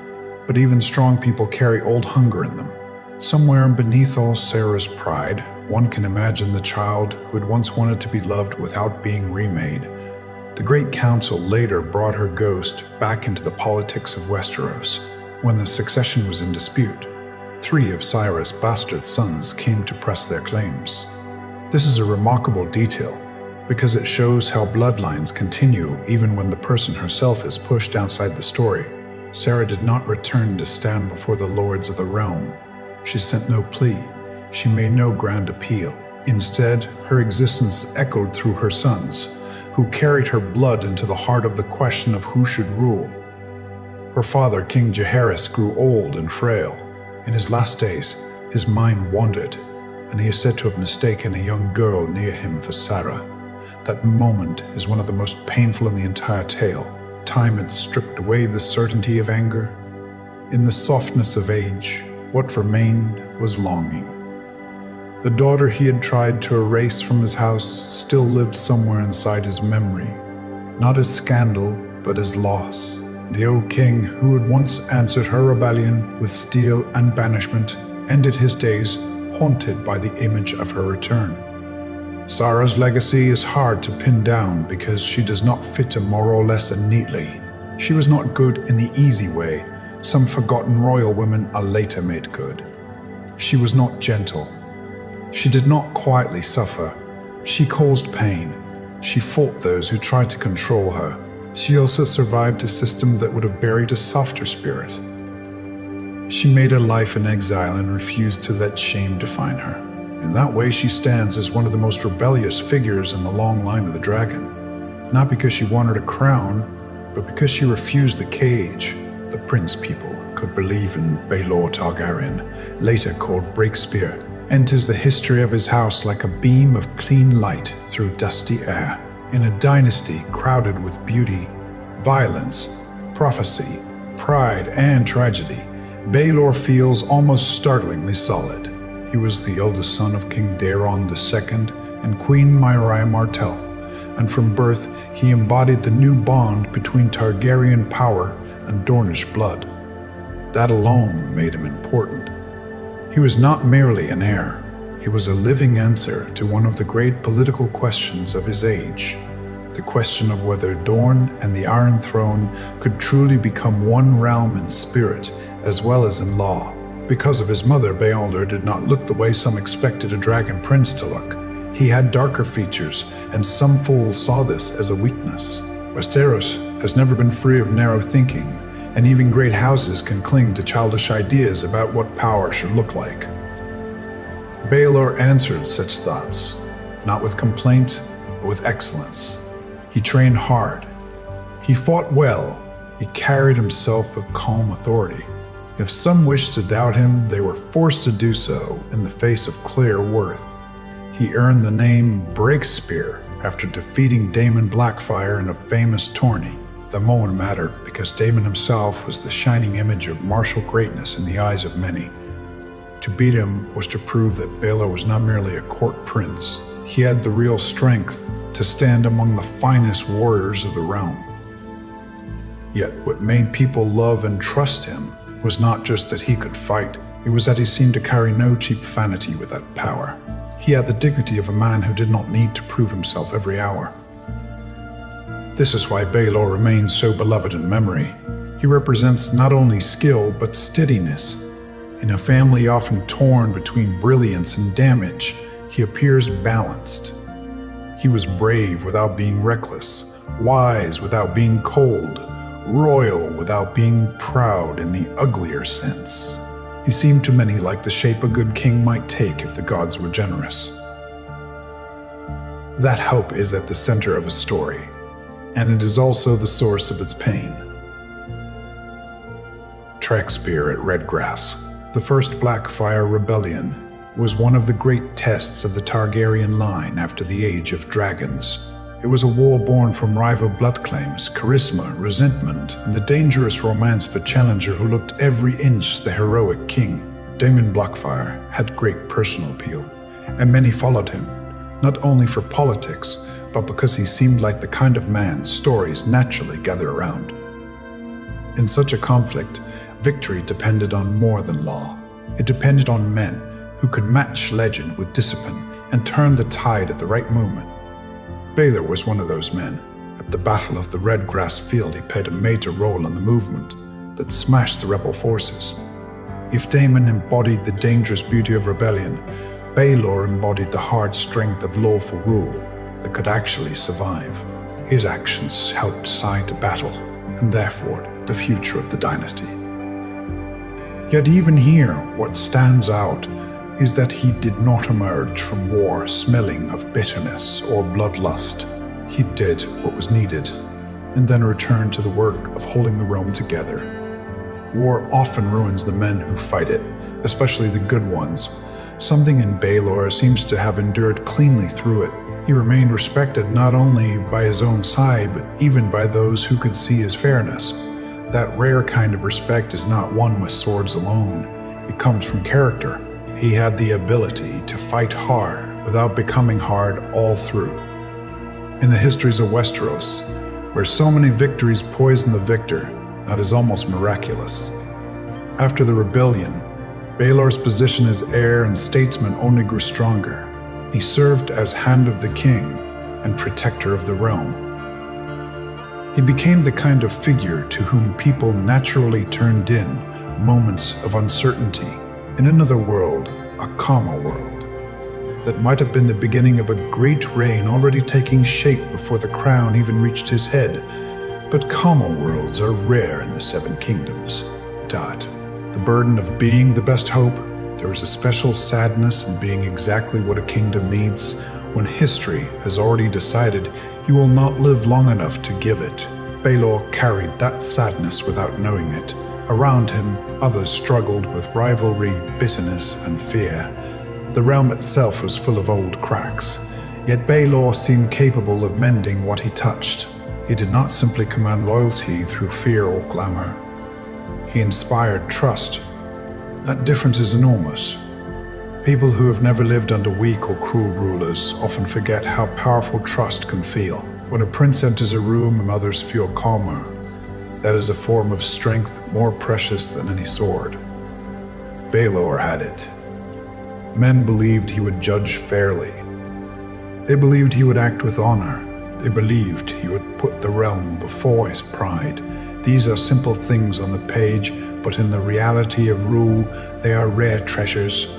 but even strong people carry old hunger in them. Somewhere beneath all Sarah's pride, one can imagine the child who had once wanted to be loved without being remade. The Great Council later brought her ghost back into the politics of Westeros. When the succession was in dispute, 3 of Cyrus' bastard sons came to press their claims. This is a remarkable detail. because it shows how bloodlines continue even when the person herself is pushed outside the story. Sarah did not return to stand before the lords of the realm. She sent no plea. She made no grand appeal. Instead, her existence echoed through her sons, who carried her blood into the heart of the question of who should rule. Her father, King Jaehaerys, grew old and frail. In his last days, his mind wandered, and he is said to have mistaken a young girl near him for Sarah. That moment is one of the most painful in the entire tale. Time had stripped away the certainty of anger. In the softness of age, what remained was longing. The daughter he had tried to erase from his house still lived somewhere inside his memory, not as scandal, but as loss. The old king, who had once answered her rebellion with steel and banishment, ended his days haunted by the image of her return. Sarah's legacy is hard to pin down because she does not fit a moral lesson neatly. She was not good in the easy way. Some forgotten royal women are later made good. She was not gentle. She did not quietly suffer. She caused pain. She fought those who tried to control her. She also survived a system that would have buried a softer spirit. She made a life in exile and refused to let shame define her. In that way, she stands as one of the most rebellious figures in the long line of the dragon. Not because she wanted a crown, but because she refused the cage. The prince people could believe in Baelor Targaryen, later called Breakspear, enters the history of his house like a beam of clean light through dusty air. In a dynasty crowded with beauty, violence, prophecy, pride, and tragedy, Baelor feels almost startlingly solid. He was the eldest son of King Daeron II and Queen Mairai Martell, and from birth he embodied the new bond between Targaryen power and Dornish blood. That alone made him important. He was not merely an heir. He was a living answer to one of the great political questions of his age, the question of whether Dorne and the Iron Throne could truly become one realm in spirit as well as in law. Because of his mother, Bealdor did not look the way some expected a dragon prince to look. He had darker features, and some fools saw this as a weakness. Westeros has never been free of narrow thinking, and even great houses can cling to childish ideas about what power should look like. Baelor answered such thoughts, not with complaint, but with excellence. He trained hard. He fought well. He carried himself with calm authority. If some wished to doubt him, they were forced to do so in the face of clear worth. He earned the name Breakspear after defeating Daemon Blackfyre in a famous tourney. The moment mattered because Daemon himself was the shining image of martial greatness in the eyes of many. To beat him was to prove that Baelor was not merely a court prince. He had the real strength to stand among the finest warriors of the realm. Yet what made people love and trust him was not just that he could fight, it was that he seemed to carry no cheap vanity with that power. He had the dignity of a man who did not need to prove himself every hour. This is why Baelor remains so beloved in memory. He represents not only skill, but steadiness. In a family often torn between brilliance and damage, he appears balanced. He was brave without being reckless, wise without being cold, royal without being proud in the uglier sense. He seemed to many like the shape a good king might take if the gods were generous. That hope is at the center of a story, and it is also the source of its pain. Trekspear at Redgrass, the first Blackfyre rebellion, was one of the great tests of the Targaryen line after the Age of Dragons. It was a war born from rival blood claims, charisma, resentment, and the dangerous romance of a challenger who looked every inch the heroic king. Daemon Blackfyre had great personal appeal, and many followed him, not only for politics, but because he seemed like the kind of man stories naturally gather around. In such a conflict, victory depended on more than law. It depended on men who could match legend with discipline and turn the tide at the right moment. Baelor was one of those men. At the Battle of the Redgrass Field, he played a major role in the movement that smashed the rebel forces. If Daemon embodied the dangerous beauty of rebellion, Baelor embodied the hard strength of lawful rule. that could actually survive. His actions helped decide the battle, and therefore the future of the dynasty. Yet even here, what stands out is that he did not emerge from war smelling of bitterness or bloodlust. He did what was needed, and then returned to the work of holding the realm together. War often ruins the men who fight it, especially the good ones. Something in Baelor seems to have endured cleanly through it. He remained respected not only by his own side, but even by those who could see his fairness. That rare kind of respect is not won with swords alone. It comes from character. He had the ability to fight hard without becoming hard all through. In the histories of Westeros, where so many victories poison the victor, that is almost miraculous. After the rebellion, Baelor's position as heir and statesman only grew stronger. He served as Hand of the King and Protector of the Realm. He became the kind of figure to whom people naturally turned in moments of uncertainty. In another world, a calmer world, that might have been the beginning of a great reign already taking shape before the crown even reached his head. But calmer worlds are rare in the Seven Kingdoms. The burden of being the best hope, there is a special sadness in being exactly what a kingdom needs when history has already decided you will not live long enough to give it. Baelor carried that sadness without knowing it. Around him, others struggled with rivalry, bitterness, and fear. The realm itself was full of old cracks, yet Baelor seemed capable of mending what he touched. He did not simply command loyalty through fear or glamour. He inspired trust. That difference is enormous. People who have never lived under weak or cruel rulers often forget how powerful trust can feel. When a prince enters a room and others feel calmer, that is a form of strength more precious than any sword. Baelor had it. Men believed he would judge fairly. They believed he would act with honor. They believed he would put the realm before his pride. These are simple things on the page, but in the reality of rule, they are rare treasures.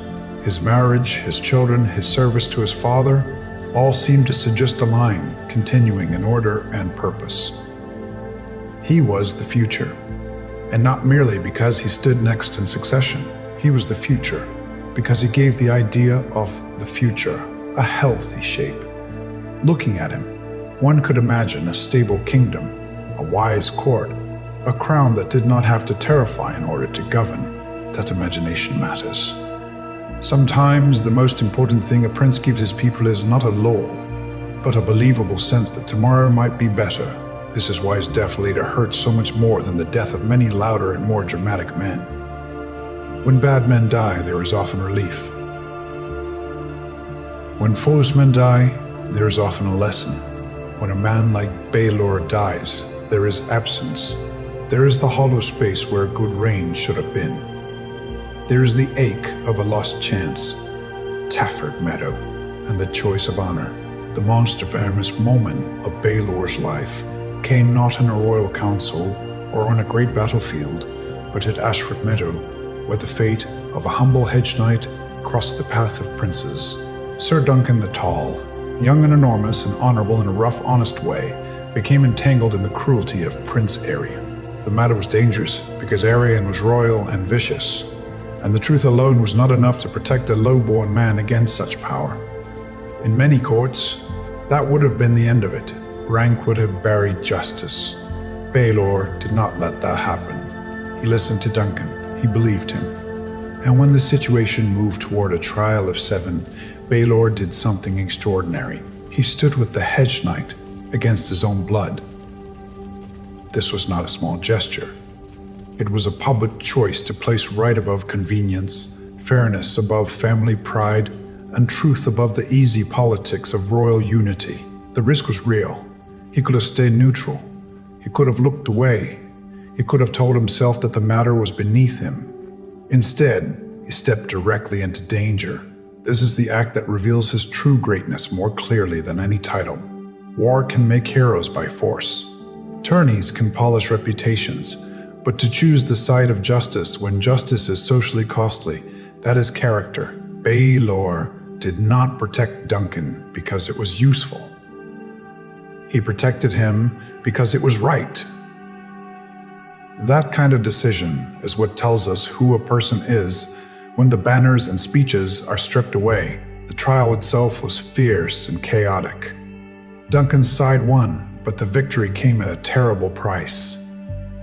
His marriage, his children, his service to his father, all seem to suggest a line, continuing in order and purpose. He was the future, and not merely because he stood next in succession. He was the future because he gave the idea of the future a healthy shape. Looking at him, one could imagine a stable kingdom, a wise court, a crown that did not have to terrify in order to govern. That imagination matters. Sometimes the most important thing a prince gives his people is not a law, but a believable sense that tomorrow might be better. This is why his death later hurts so much more than the death of many louder and more dramatic men. When bad men die, there is often relief. When foolish men die, there is often a lesson. When a man like Baelor dies, there is absence. There is the hollow space where a good reign should have been. There is the ache of a lost chance, Tafford Meadow, and the choice of honor. The monster-famous moment of Baelor's life came not in a royal council or on a great battlefield, but at Ashford Meadow, where the fate of a humble hedge knight crossed the path of princes. Sir Duncan the Tall, young and enormous and honorable in a rough, honest way, became entangled in the cruelty of Prince Aerion. The matter was dangerous because Aerion was royal and vicious, and the truth alone was not enough to protect a low-born man against such power. In many courts, that would have been the end of it. Rank would have buried justice. Baelor did not let that happen. He listened to Duncan. He believed him. And when the situation moved toward a trial of 7, Baelor did something extraordinary. He stood with the hedge knight against his own blood. This was not a small gesture. It was a public choice to place right above convenience, fairness above family pride, and truth above the easy politics of royal unity. The risk was real. He could have stayed neutral. He could have looked away. He could have told himself that the matter was beneath him. Instead, he stepped directly into danger. This is the act that reveals his true greatness more clearly than any title. War can make heroes by force. Tourneys can polish reputations, but to choose the side of justice when justice is socially costly, that is character. Baelor did not protect Duncan because it was useful. He protected him because it was right. That kind of decision is what tells us who a person is when the banners and speeches are stripped away. The trial itself was fierce and chaotic. Duncan's side won, but the victory came at a terrible price.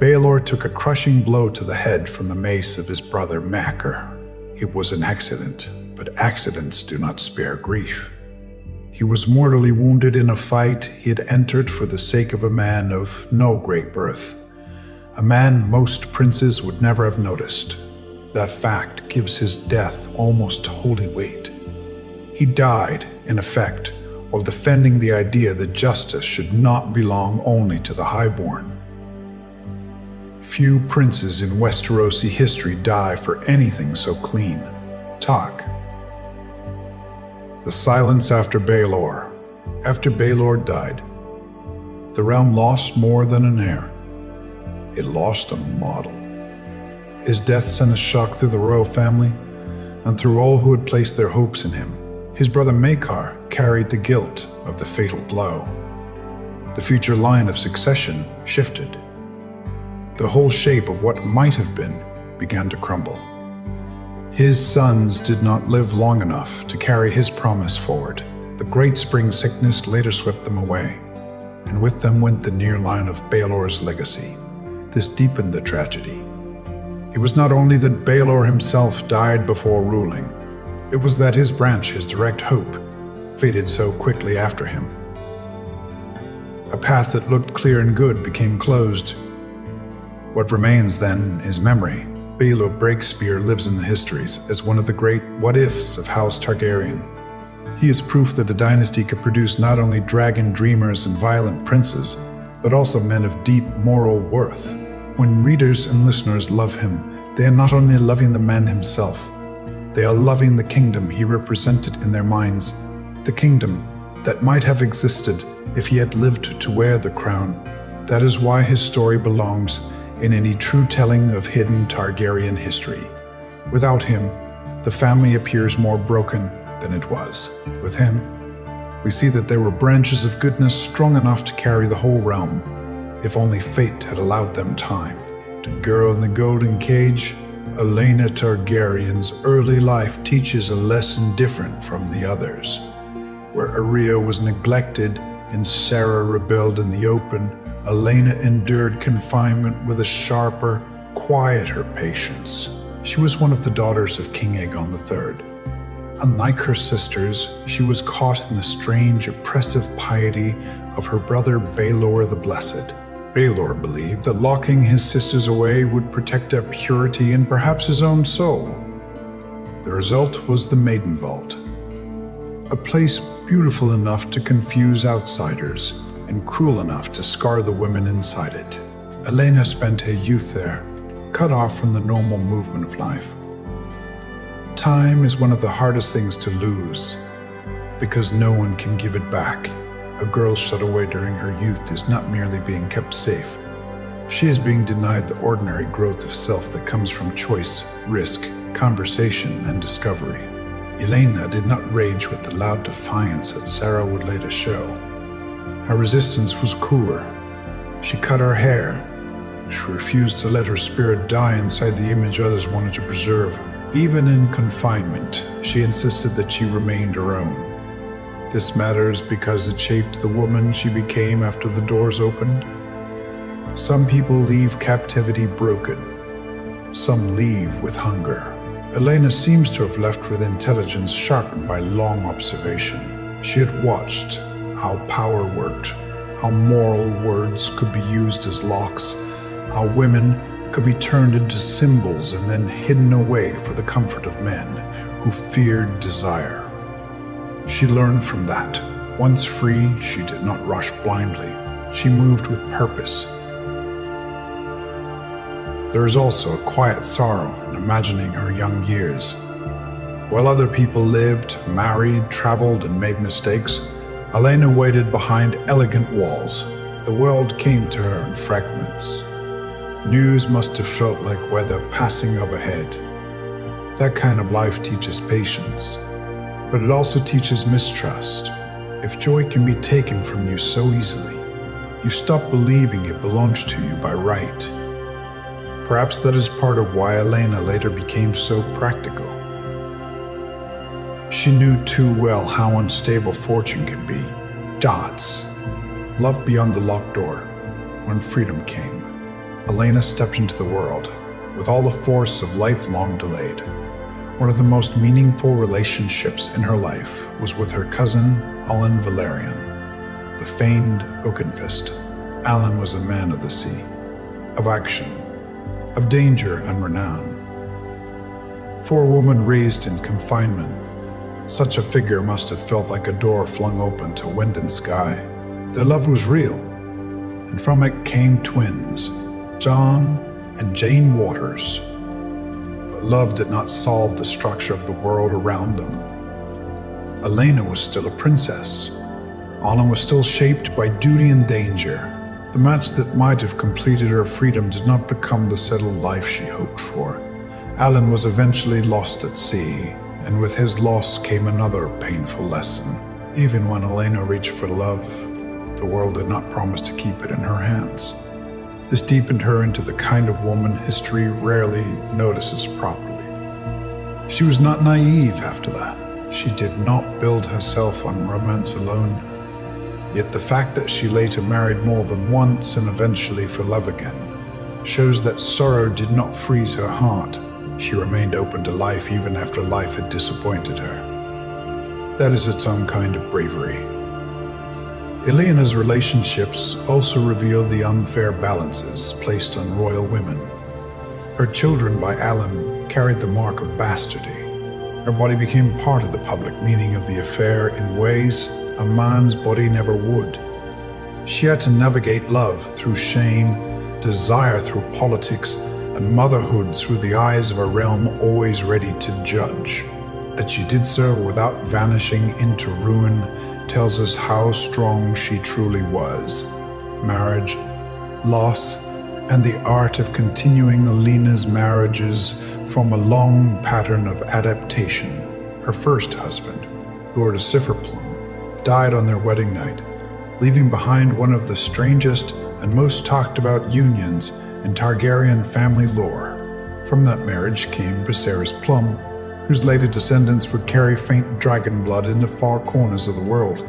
Baelor took a crushing blow to the head from the mace of his brother Macer. It was an accident, but accidents do not spare grief. He was mortally wounded in a fight he had entered for the sake of a man of no great birth, a man most princes would never have noticed. That fact gives his death almost holy weight. He died, in effect, while defending the idea that justice should not belong only to the highborn. Few princes in Westerosi history die for anything so clean. Talk. The silence after Baelor. After Baelor died, the realm lost more than an heir. It lost a model. His death sent a shock through the royal family and through all who had placed their hopes in him. His brother Macer carried the guilt of the fatal blow. The future line of succession shifted. The whole shape of what might have been began to crumble. His sons did not live long enough to carry his promise forward. The great spring sickness later swept them away, and with them went the near line of Baelor's legacy. This deepened the tragedy. It was not only that Baelor himself died before ruling, it was that his branch, his direct hope, faded so quickly after him. A path that looked clear and good became closed. What remains then is memory. Baelor Breakspear lives in the histories as one of the great what-ifs of House Targaryen. He is proof that the dynasty could produce not only dragon dreamers and violent princes, but also men of deep moral worth. When readers and listeners love him, they are not only loving the man himself, they are loving the kingdom he represented in their minds, the kingdom that might have existed if he had lived to wear the crown. That is why his story belongs in any true telling of hidden Targaryen history. Without him, the family appears more broken than it was. With him, we see that there were branches of goodness strong enough to carry the whole realm, if only fate had allowed them time. To Girl in the Golden Cage, Aelena Targaryen's early life teaches a lesson different from the others. Where Arya was neglected and Sarah rebelled in the open, Aelena endured confinement with a sharper, quieter patience. She was one of the daughters of King Aegon III. Unlike her sisters, she was caught in the strange, oppressive piety of her brother Baelor the Blessed. Baelor believed that locking his sisters away would protect their purity and perhaps his own soul. The result was the Maiden Vault, a place beautiful enough to confuse outsiders and cruel enough to scar the women inside it. Aelena spent her youth there, cut off from the normal movement of life. Time is one of the hardest things to lose, because no one can give it back. A girl shut away during her youth is not merely being kept safe. She is being denied the ordinary growth of self that comes from choice, risk, conversation, and discovery. Aelena did not rage with the loud defiance that Sarah would later show. Her resistance was cooler. She cut her hair. She refused to let her spirit die inside the image others wanted to preserve. Even in confinement, she insisted that she remained her own. This matters because it shaped the woman she became after the doors opened. Some people leave captivity broken. Some leave with hunger. Aelena seems to have left with intelligence sharpened by long observation. She had watched how power worked, how moral words could be used as locks, how women could be turned into symbols and then hidden away for the comfort of men who feared desire. She learned from that. Once free, she did not rush blindly. She moved with purpose. There is also a quiet sorrow in imagining her young years. While other people lived, married, traveled, and made mistakes, Aelena waited behind elegant walls. The world came to her in fragments. News must have felt like weather passing overhead. That kind of life teaches patience, but it also teaches mistrust. If joy can be taken from you so easily, you stop believing it belongs to you by right. Perhaps that is part of why Elena later became so practical. She knew too well how unstable fortune could be. Dots. Love beyond the locked door. When freedom came, Elena stepped into the world with all the force of life long delayed. One of the most meaningful relationships in her life was with her cousin, Alan Valerian, the famed Oakenfist. Alan was a man of the sea, of action, of danger and renown. For a woman raised in confinement, such a figure must have felt like a door flung open to wind and sky. Their love was real, and from it came twins, John and Jane Waters. But love did not solve the structure of the world around them. Elena was still a princess. Alan was still shaped by duty and danger. The match that might have completed her freedom did not become the settled life she hoped for. Alan was eventually lost at sea, and with his loss came another painful lesson. Even when Elena reached for love, the world did not promise to keep it in her hands. This deepened her into the kind of woman history rarely notices properly. She was not naive after that. She did not build herself on romance alone. Yet the fact that she later married more than once and eventually for love again shows that sorrow did not freeze her heart. She remained open to life even after life had disappointed her. That is its own kind of bravery. Elena's relationships also reveal the unfair balances placed on royal women. Her children by Alan carried the mark of bastardy. Her body became part of the public meaning of the affair in ways a man's body never would. She had to navigate love through shame, desire through politics, and motherhood through the eyes of a realm always ready to judge. That she did so without vanishing into ruin tells us how strong she truly was. Marriage, loss, and the art of continuing Elena's marriages from a long pattern of adaptation. Her first husband, Lord Acifrplum, died on their wedding night, leaving behind one of the strangest and most talked about unions in Targaryen family lore. From that marriage came Viserys Plum, whose later descendants would carry faint dragon blood in the far corners of the world.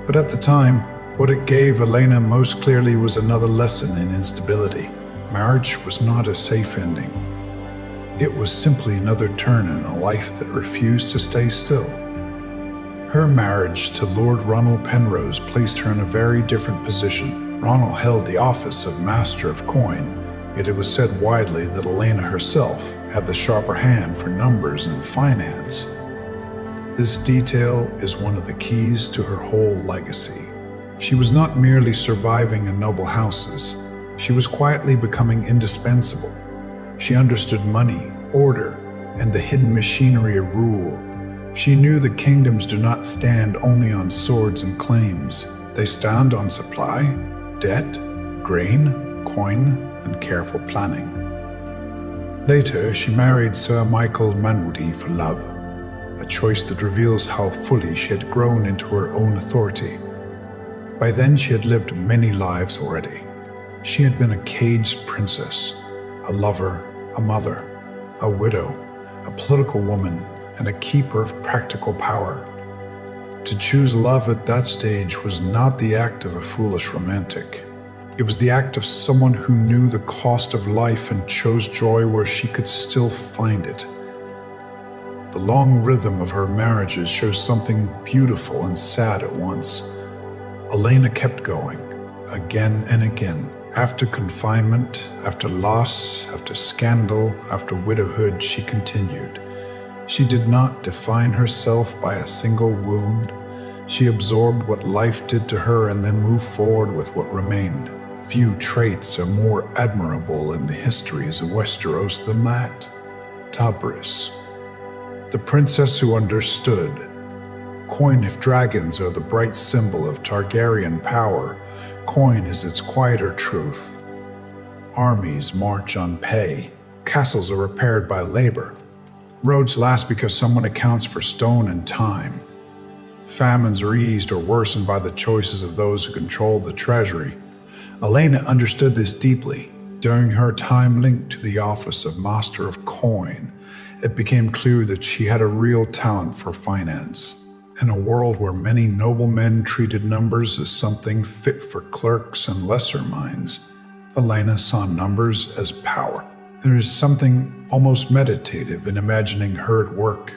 But at the time, what it gave Elena most clearly was another lesson in instability. Marriage was not a safe ending. It was simply another turn in a life that refused to stay still. Her marriage to Lord Ronald Penrose placed her in a very different position. Ronald held the office of Master of Coin, yet it was said widely that Elena herself had the sharper hand for numbers and finance. This detail is one of the keys to her whole legacy. She was not merely surviving in noble houses, she was quietly becoming indispensable. She understood money, order, and the hidden machinery of rule. She knew the kingdoms do not stand only on swords and claims. They stand on supply, debt, grain, coin, and careful planning. Later, she married Sir Michael Manwoody for love, a choice that reveals how fully she had grown into her own authority. By then, she had lived many lives already. She had been a caged princess, a lover, a mother, a widow, a political woman, and a keeper of practical power. To choose love at that stage was not the act of a foolish romantic. It was the act of someone who knew the cost of life and chose joy where she could still find it. The long rhythm of her marriages shows something beautiful and sad at once. Elena kept going, again and again. After confinement, after loss, after scandal, after widowhood, she continued. She did not define herself by a single wound. She absorbed what life did to her and then moved forward with what remained. Few traits are more admirable in the histories of Westeros than that. Tabris, the princess who understood. Coin of dragons are the bright symbol of Targaryen power. Coin is its quieter truth. Armies march on pay. Castles are repaired by labor. Roads last because someone accounts for stone and time. Famines are eased or worsened by the choices of those who control the treasury. Elena understood this deeply. During her time linked to the office of Master of Coin, it became clear that she had a real talent for finance. In a world where many noblemen treated numbers as something fit for clerks and lesser minds, Elena saw numbers as power. There is something almost meditative in imagining her at work,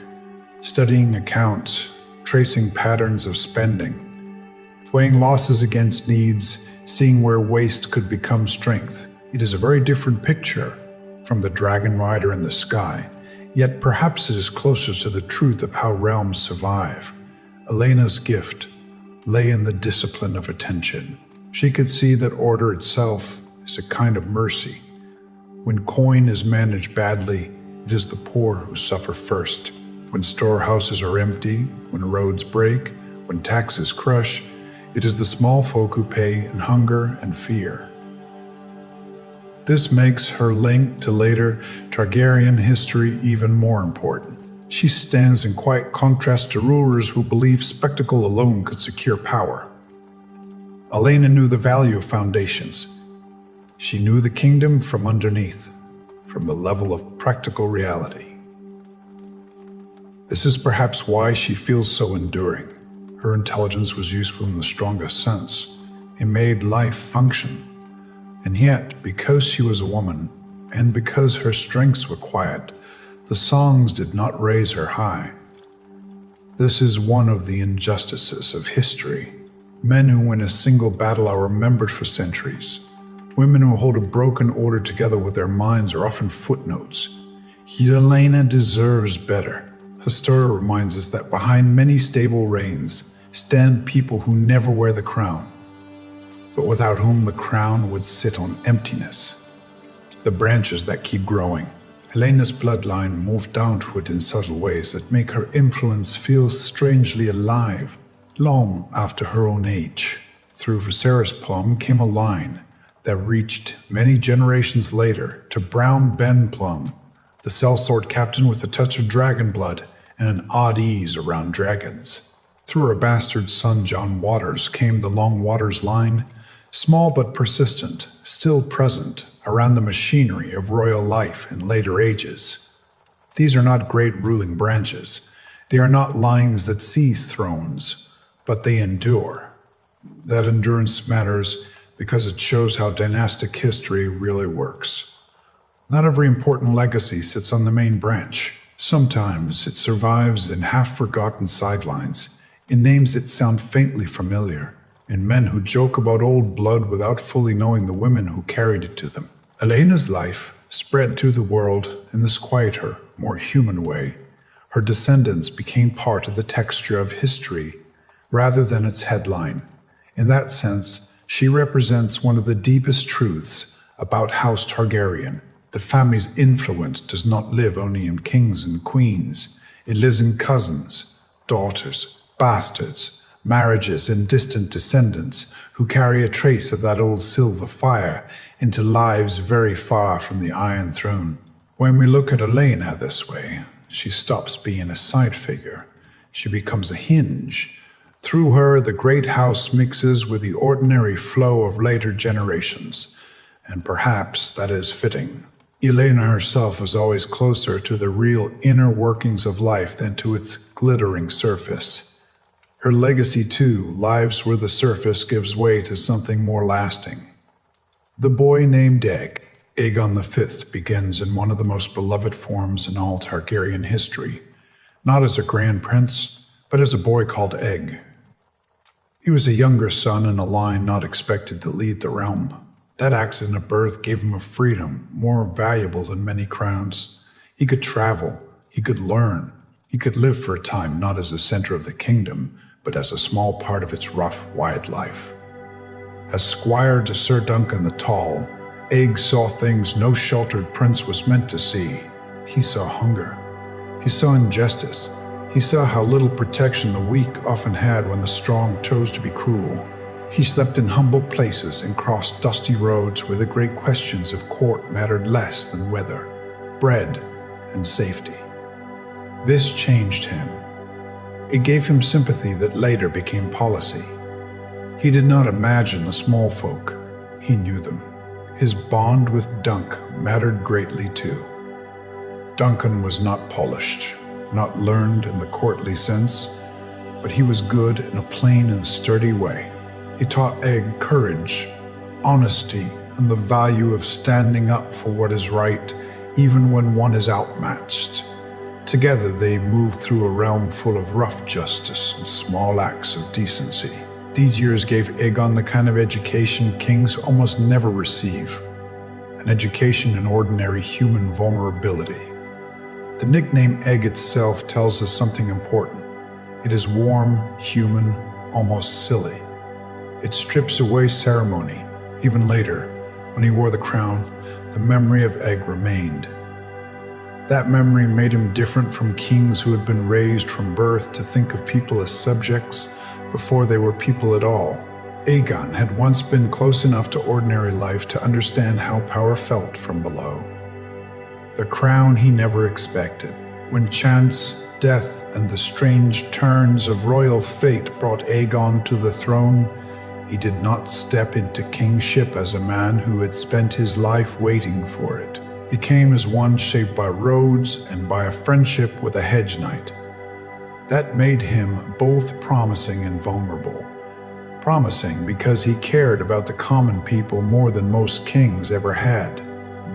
studying accounts, tracing patterns of spending, weighing losses against needs, seeing where waste could become strength. It is a very different picture from the dragon rider in the sky, yet perhaps it is closer to the truth of how realms survive. Elena's gift lay in the discipline of attention. She could see that order itself is a kind of mercy. When coin is managed badly, it is the poor who suffer first. When storehouses are empty, when roads break, when taxes crush, it is the small folk who pay in hunger and fear. This makes her link to later Targaryen history even more important. She stands in quiet contrast to rulers who believed spectacle alone could secure power. Elena knew the value of foundations. She knew the kingdom from underneath, from the level of practical reality. This is perhaps why she feels so enduring. Her intelligence was useful in the strongest sense. It made life function. And yet, because she was a woman, and because her strengths were quiet, the songs did not raise her high. This is one of the injustices of history. Men who win a single battle are remembered for centuries. Women who hold a broken order together with their minds are often footnotes. Elena deserves better. Historia reminds us that behind many stable reigns stand people who never wear the crown, but without whom the crown would sit on emptiness. The branches that keep growing. Elena's bloodline moved down to it in subtle ways that make her influence feel strangely alive, long after her own age. Through Viserys Plum came a line that reached many generations later to Brown Ben Plum, the sellsword captain with a touch of dragon blood and an odd ease around dragons. Through her bastard son John Waters came the Long Waters line, small but persistent, still present around the machinery of royal life in later ages. These are not great ruling branches. They are not lines that seize thrones, but they endure. That endurance matters because it shows how dynastic history really works. Not every important legacy sits on the main branch. Sometimes it survives in half-forgotten sidelines, in names that sound faintly familiar, in men who joke about old blood without fully knowing the women who carried it to them. Elena's life spread to the world in this quieter, more human way. Her descendants became part of the texture of history, rather than its headline. In that sense, she represents one of the deepest truths about House Targaryen. The family's influence does not live only in kings and queens. It lives in cousins, daughters, bastards, marriages, and distant descendants who carry a trace of that old silver fire into lives very far from the Iron Throne. When we look at Elena this way, she stops being a side figure. She becomes a hinge. Through her, the great house mixes with the ordinary flow of later generations, and perhaps that is fitting. Elena herself is always closer to the real inner workings of life than to its glittering surface. Her legacy, too, lives where the surface gives way to something more lasting. The boy named Egg, Aegon V, begins in one of the most beloved forms in all Targaryen history, not as a grand prince, but as a boy called Egg. He was a younger son in a line not expected to lead the realm. That accident of birth gave him a freedom more valuable than many crowns. He could travel, he could learn, he could live for a time not as the center of the kingdom, but as a small part of its rough, wide life. As squire to Sir Duncan the Tall, Egg saw things no sheltered prince was meant to see. He saw hunger. He saw injustice. He saw how little protection the weak often had when the strong chose to be cruel. He slept in humble places and crossed dusty roads where the great questions of court mattered less than weather, bread, and safety. This changed him. It gave him sympathy that later became policy. He did not imagine the small folk, he knew them. His bond with Dunk mattered greatly too. Duncan was not polished, not learned in the courtly sense, but he was good in a plain and sturdy way. He taught Egg courage, honesty, and the value of standing up for what is right, even when one is outmatched. Together they moved through a realm full of rough justice and small acts of decency. These years gave Aegon the kind of education kings almost never receive, an education in ordinary human vulnerability. The nickname Egg itself tells us something important. It is warm, human, almost silly. It strips away ceremony. Even later, when he wore the crown, the memory of Egg remained. That memory made him different from kings who had been raised from birth to think of people as subjects before they were people at all. Aegon had once been close enough to ordinary life to understand how power felt from below. The crown he never expected. When chance, death, and the strange turns of royal fate brought Aegon to the throne, he did not step into kingship as a man who had spent his life waiting for it. He came as one shaped by roads and by a friendship with a hedge knight. That made him both promising and vulnerable. Promising because he cared about the common people more than most kings ever had.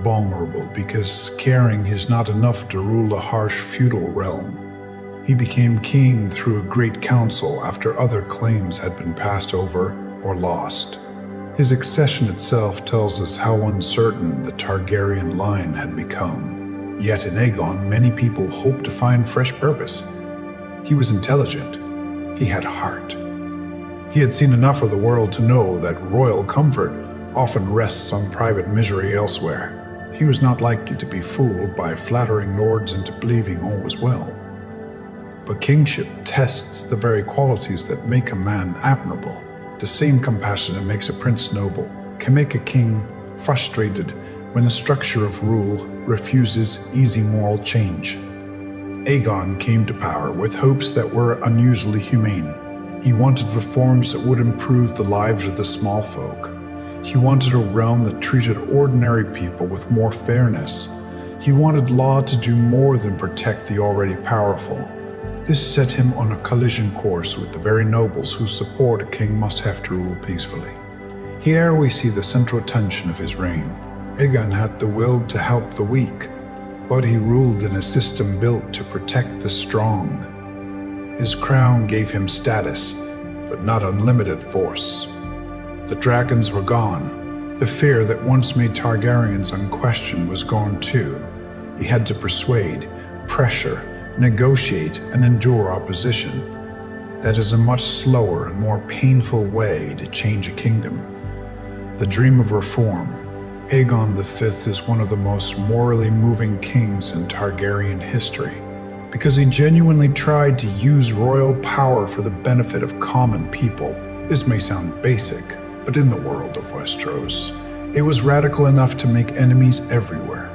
Vulnerable because caring is not enough to rule a harsh feudal realm. He became king through a great council after other claims had been passed over or lost. His accession itself tells us how uncertain the Targaryen line had become. Yet in Aegon, many people hoped to find fresh purpose. He was intelligent. He had heart. He had seen enough of the world to know that royal comfort often rests on private misery elsewhere. He was not likely to be fooled by flattering lords into believing all was well. But kingship tests the very qualities that make a man admirable. The same compassion that makes a prince noble can make a king frustrated when the structure of rule refuses easy moral change. Aegon came to power with hopes that were unusually humane. He wanted reforms that would improve the lives of the small folk. He wanted a realm that treated ordinary people with more fairness. He wanted law to do more than protect the already powerful. This set him on a collision course with the very nobles whose support a king must have to rule peacefully. Here we see the central tension of his reign. Aegon had the will to help the weak, but he ruled in a system built to protect the strong. His crown gave him status, but not unlimited force. The dragons were gone. The fear that once made Targaryens unquestioned was gone too. He had to persuade, pressure, negotiate, and endure opposition. That is a much slower and more painful way to change a kingdom. The dream of reform. Aegon V is one of the most morally moving kings in Targaryen history, because he genuinely tried to use royal power for the benefit of common people. This may sound basic, but in the world of Westeros, it was radical enough to make enemies everywhere.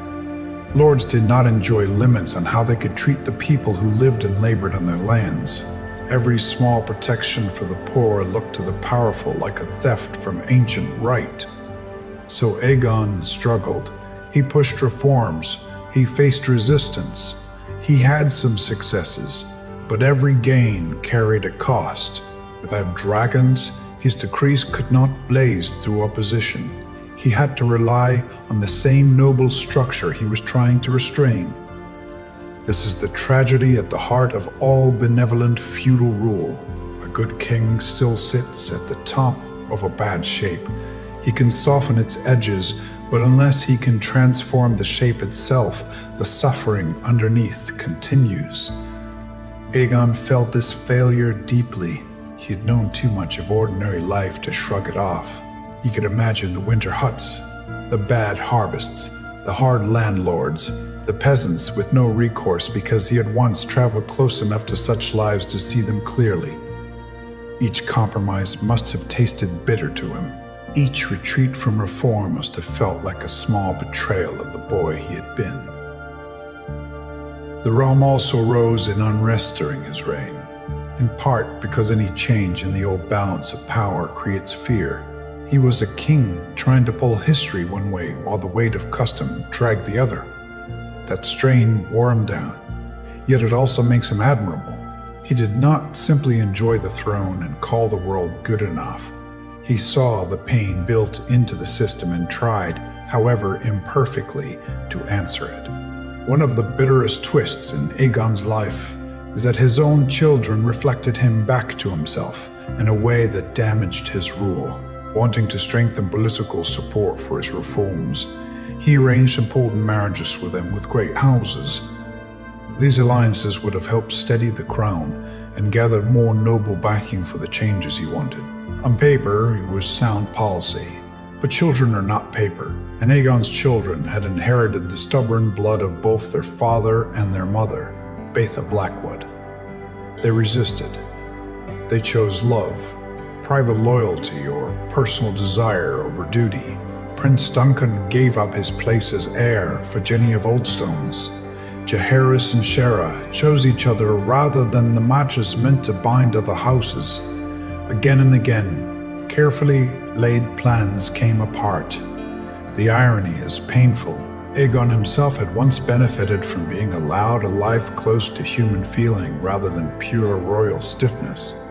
Lords did not enjoy limits on how they could treat the people who lived and labored on their lands. Every small protection for the poor looked to the powerful like a theft from ancient right. So Aegon struggled. He pushed reforms. He faced resistance. He had some successes, but every gain carried a cost. Without dragons, his decrees could not blaze through opposition. He had to rely on the same noble structure he was trying to restrain. This is the tragedy at the heart of all benevolent feudal rule. A good king still sits at the top of a bad shape. He can soften its edges, but unless he can transform the shape itself, the suffering underneath continues. Aegon felt this failure deeply. He had known too much of ordinary life to shrug it off. He could imagine the winter huts, the bad harvests, the hard landlords, the peasants with no recourse because he had once traveled close enough to such lives to see them clearly. Each compromise must have tasted bitter to him. Each retreat from reform must have felt like a small betrayal of the boy he had been. The realm also rose in unrest during his reign. in part because any change in the old balance of power creates fear. He was a king trying to pull history one way while the weight of custom dragged the other. That strain wore him down, yet it also makes him admirable. He did not simply enjoy the throne and call the world good enough. He saw the pain built into the system and tried, however imperfectly, to answer it. One of the bitterest twists in Aegon's life is that his own children reflected him back to himself in a way that damaged his rule. Wanting to strengthen political support for his reforms, he arranged important marriages with them with great houses. These alliances would have helped steady the crown and gathered more noble backing for the changes he wanted. On paper, it was sound policy, but children are not paper, and Aegon's children had inherited the stubborn blood of both their father and their mother, Baitha Blackwood. They resisted. They chose love, private loyalty, or personal desire over duty. Prince Duncan gave up his place as heir for Jenny of Oldstones. Jaehaerys and Shera chose each other rather than the matches meant to bind other houses. Again and again, carefully laid plans came apart. The irony is painful. Aegon himself had once benefited from being allowed a life close to human feeling rather than pure royal stiffness.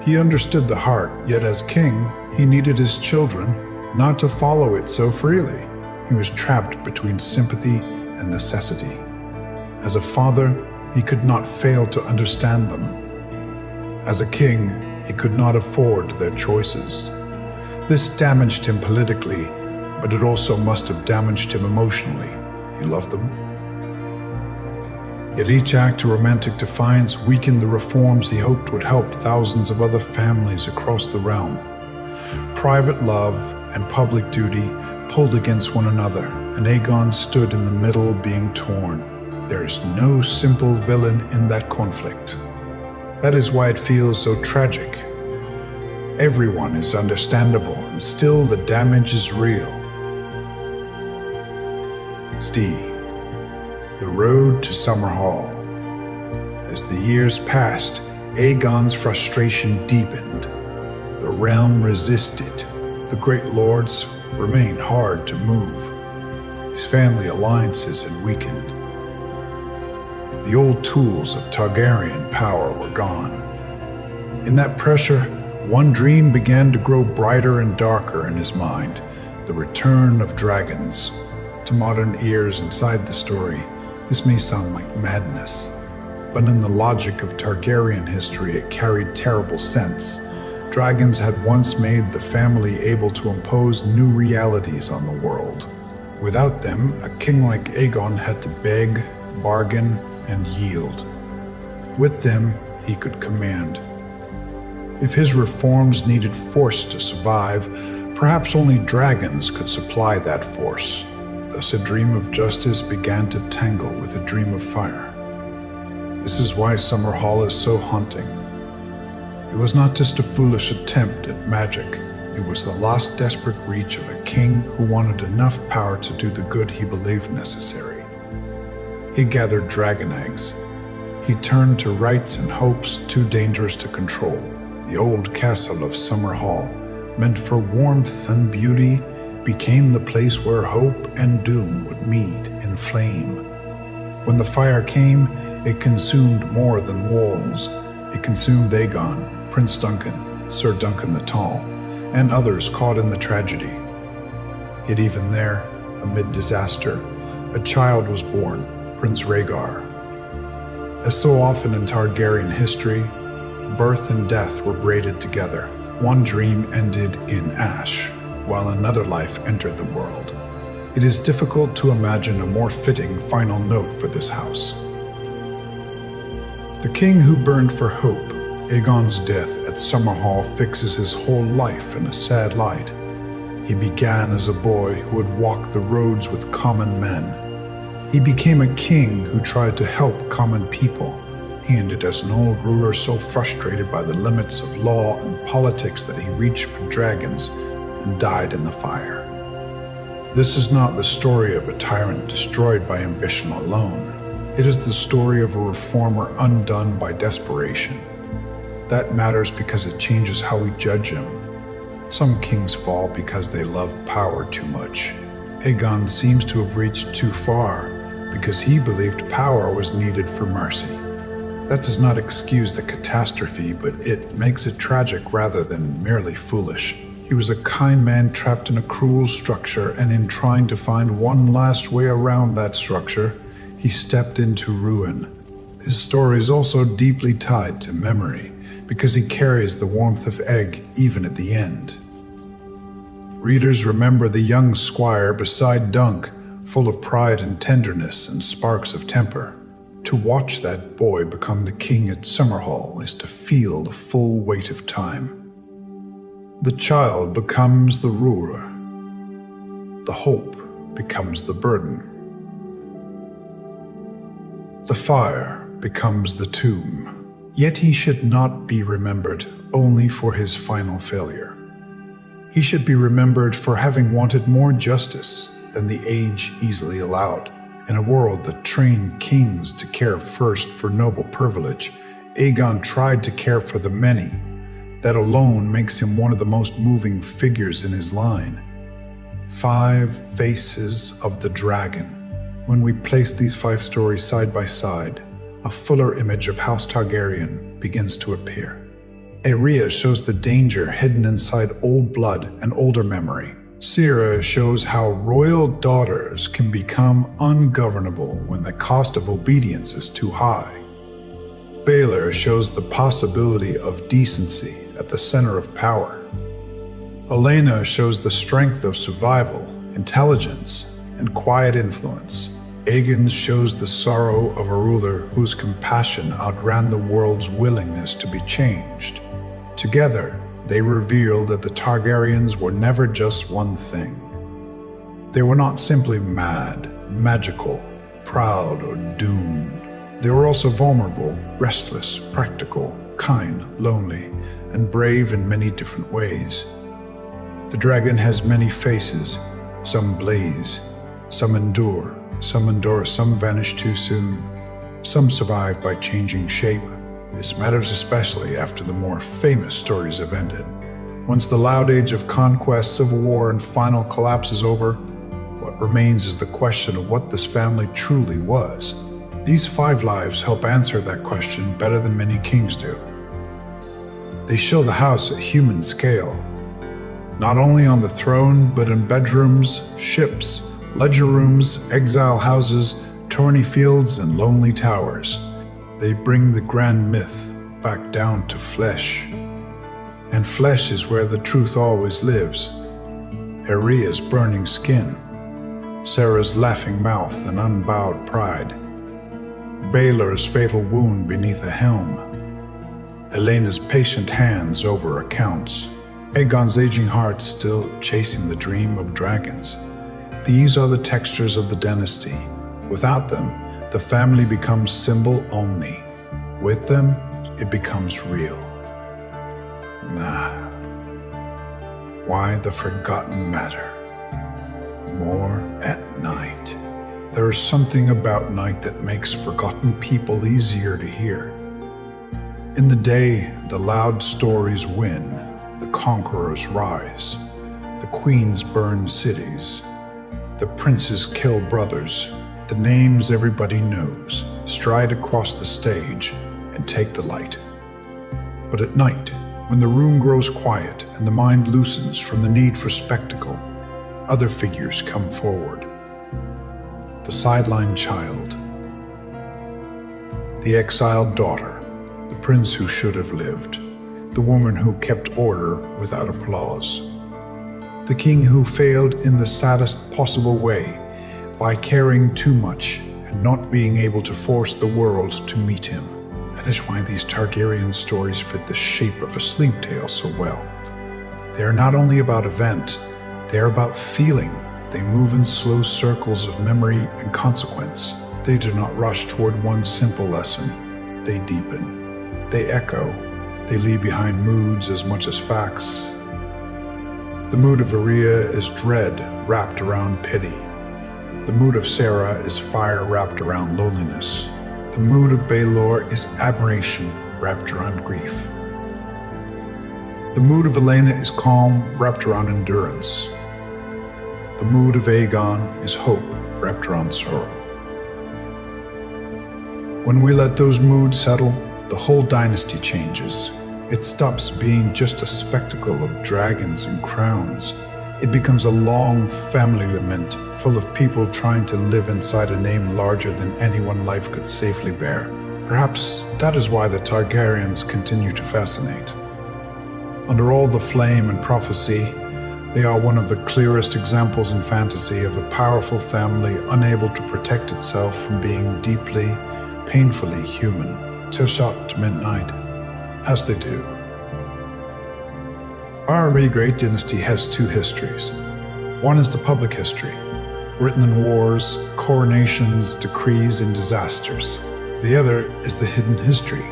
He understood the heart, yet as king, he needed his children not to follow it so freely. He was trapped between sympathy and necessity. As a father, he could not fail to understand them. As a king, he could not afford their choices. This damaged him politically, but it also must have damaged him emotionally. He loved them. Yet each act of romantic defiance weakened the reforms he hoped would help thousands of other families across the realm. Private love and public duty pulled against one another, and Aegon stood in the middle being torn. There is no simple villain in that conflict. That is why it feels so tragic. Everyone is understandable, and still the damage is real. Steve. The road to Summerhall. As the years passed, Aegon's frustration deepened. The realm resisted. The great lords remained hard to move. His family alliances had weakened. The old tools of Targaryen power were gone. In that pressure, one dream began to grow brighter and darker in his mind: the return of dragons. To modern ears inside the story, this may sound like madness, but in the logic of Targaryen history, it carried terrible sense. Dragons had once made the family able to impose new realities on the world. Without them, a king like Aegon had to beg, bargain, and yield. With them, he could command. If his reforms needed force to survive, perhaps only dragons could supply that force. Thus, a dream of justice began to tangle with a dream of fire. This is why Summerhall is so haunting. It was not just a foolish attempt at magic. It was the last desperate reach of a king who wanted enough power to do the good he believed necessary. He gathered dragon eggs. He turned to rites and hopes too dangerous to control. The old castle of Summerhall, meant for warmth and beauty, became the place where hope and doom would meet in flame. When the fire came, it consumed more than walls. It consumed Aegon, Prince Duncan, Sir Duncan the Tall, and others caught in the tragedy. Yet even there, amid disaster, a child was born, Prince Rhaegar. As so often in Targaryen history, birth and death were braided together. One dream ended in ash, while another life entered the world. It is difficult to imagine a more fitting final note for this house. The king who burned for hope, Aegon's death at Summerhall fixes his whole life in a sad light. He began as a boy who would walk the roads with common men. He became a king who tried to help common people. He ended as an old ruler so frustrated by the limits of law and politics that he reached for dragons and died in the fire. This is not the story of a tyrant destroyed by ambition alone. It is the story of a reformer undone by desperation. That matters because it changes how we judge him. Some kings fall because they love power too much. Aegon seems to have reached too far because he believed power was needed for mercy. That does not excuse the catastrophe, but it makes it tragic rather than merely foolish. He was a kind man trapped in a cruel structure, and in trying to find one last way around that structure, he stepped into ruin. His story is also deeply tied to memory, because he carries the warmth of Egg even at the end. Readers remember the young squire beside Dunk, full of pride and tenderness and sparks of temper. To watch that boy become the king at Summerhall is to feel the full weight of time. The child becomes the ruler. The hope becomes the burden. The fire becomes the tomb. Yet he should not be remembered only for his final failure. He should be remembered for having wanted more justice than the age easily allowed. In a world that trained kings to care first for noble privilege, Aegon tried to care for the many. That alone makes him one of the most moving figures in his line. 5 faces of the dragon. When we place these 5 stories side by side, a fuller image of House Targaryen begins to appear. Arya shows the danger hidden inside old blood and older memory. Sera shows how royal daughters can become ungovernable when the cost of obedience is too high. Baelor shows the possibility of decency at the center of power. Olenna shows the strength of survival, intelligence, and quiet influence. Aegon shows the sorrow of a ruler whose compassion outran the world's willingness to be changed. Together, they reveal that the Targaryens were never just one thing. They were not simply mad, magical, proud, or doomed. They were also vulnerable, restless, practical, kind, lonely, and brave in many different ways. The dragon has many faces. Some blaze, some endure, some vanish too soon, some survive by changing shape. This matters especially after the more famous stories have ended. Once the loud age of conquest, civil war, and final collapse is over, what remains is the question of what this family truly was. These 5 lives help answer that question better than many kings do. They show the house at human scale, not only on the throne, but in bedrooms, ships, ledger rooms, exile houses, tourney fields, and lonely towers. They bring the grand myth back down to flesh. And flesh is where the truth always lives. Arya's burning skin, Sarah's laughing mouth and unbowed pride, Baelor's fatal wound beneath a helm, Elena's patient hands over accounts, Aegon's aging heart still chasing the dream of dragons. These are the textures of the dynasty. Without them, the family becomes symbol only. With them, it becomes real. Why the forgotten matter? More at night. There is something about night that makes forgotten people easier to hear. In the day, the loud stories win, the conquerors rise, the queens burn cities, the princes kill brothers, the names everybody knows, stride across the stage and take the light. But at night, when the room grows quiet and the mind loosens from the need for spectacle, other figures come forward. The sidelined child, the exiled daughter, the prince who should have lived, the woman who kept order without applause, the king who failed in the saddest possible way by caring too much and not being able to force the world to meet him. That is why these Targaryen stories fit the shape of a sleep tale so well. They are not only about event, they are about feeling. They move in slow circles of memory and consequence. They do not rush toward one simple lesson. They deepen. They echo. They leave behind moods as much as facts. The mood of Arya is dread wrapped around pity. The mood of Sarah is fire wrapped around loneliness. The mood of Baelor is admiration wrapped around grief. The mood of Elena is calm, wrapped around endurance. The mood of Aegon is hope, wrapped around sorrow. When we let those moods settle, the whole dynasty changes. It stops being just a spectacle of dragons and crowns. It becomes a long family lament full of people trying to live inside a name larger than anyone life could safely bear. Perhaps that is why the Targaryens continue to fascinate. Under all the flame and prophecy, they are one of the clearest examples in fantasy of a powerful family unable to protect itself from being deeply, painfully human, till shot to midnight, as they do. Our great dynasty has two histories. One is the public history, written in wars, coronations, decrees, and disasters. The other is the hidden history,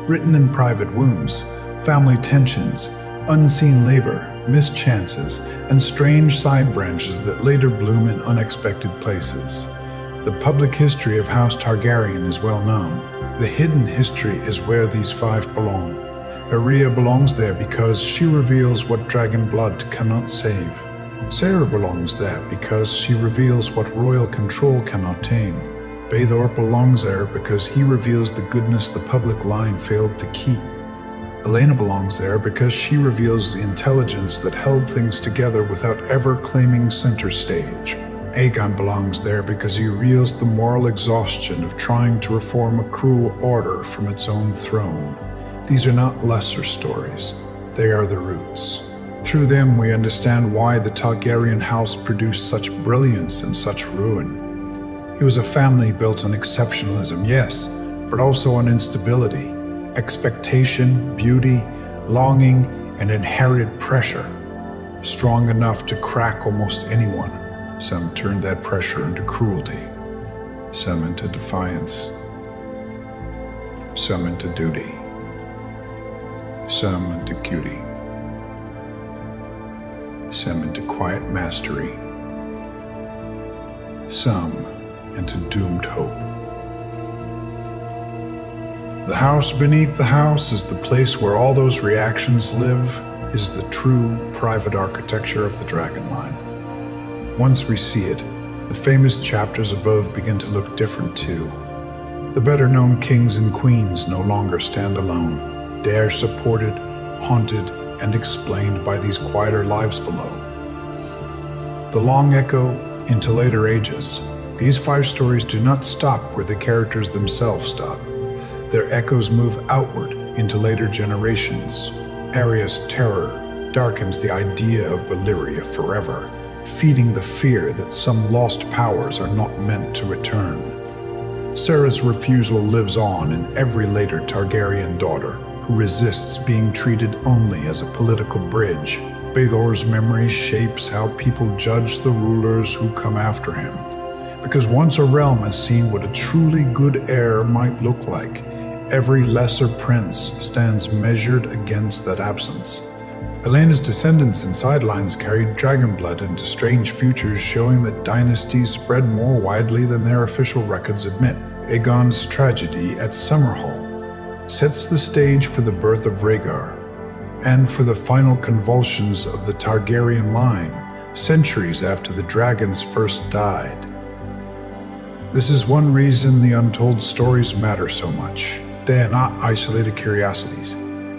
written in private wounds, family tensions, unseen labor, mischances, and strange side branches that later bloom in unexpected places. The public history of House Targaryen is well known. The hidden history is where these five belong. Arya belongs there because she reveals what dragon blood cannot save. Sarah belongs there because she reveals what royal control cannot tame. Baethor belongs there because he reveals the goodness the public line failed to keep. Elena belongs there because she reveals the intelligence that held things together without ever claiming center stage. Aegon belongs there because he reveals the moral exhaustion of trying to reform a cruel order from its own throne. These are not lesser stories. They are the roots. Through them, we understand why the Targaryen house produced such brilliance and such ruin. It was a family built on exceptionalism, yes, but also on instability, expectation, beauty, longing, and inherited pressure, strong enough to crack almost anyone. Some turned that pressure into cruelty, some into defiance, some into duty, some into cutie, some into quiet mastery, some into doomed hope. The house beneath the house is the place where all those reactions live, is the true private architecture of the dragon line. Once we see it, the famous chapters above begin to look different too. The better-known kings and queens no longer stand alone. They are supported, haunted, and explained by these quieter lives below. The long echo into later ages. These five stories do not stop where the characters themselves stop. Their echoes move outward into later generations. Arya's terror darkens the idea of Valyria forever, feeding the fear that some lost powers are not meant to return. Sarah's refusal lives on in every later Targaryen daughter who resists being treated only as a political bridge. Baethor's memory shapes how people judge the rulers who come after him. Because once a realm has seen what a truly good heir might look like, every lesser prince stands measured against that absence. Elena's descendants and sidelines carried dragon blood into strange futures, showing that dynasties spread more widely than their official records admit. Aegon's tragedy at Summerhall sets the stage for the birth of Rhaegar, and for the final convulsions of the Targaryen line, centuries after the dragons first died. This is one reason the untold stories matter so much. They are not isolated curiosities.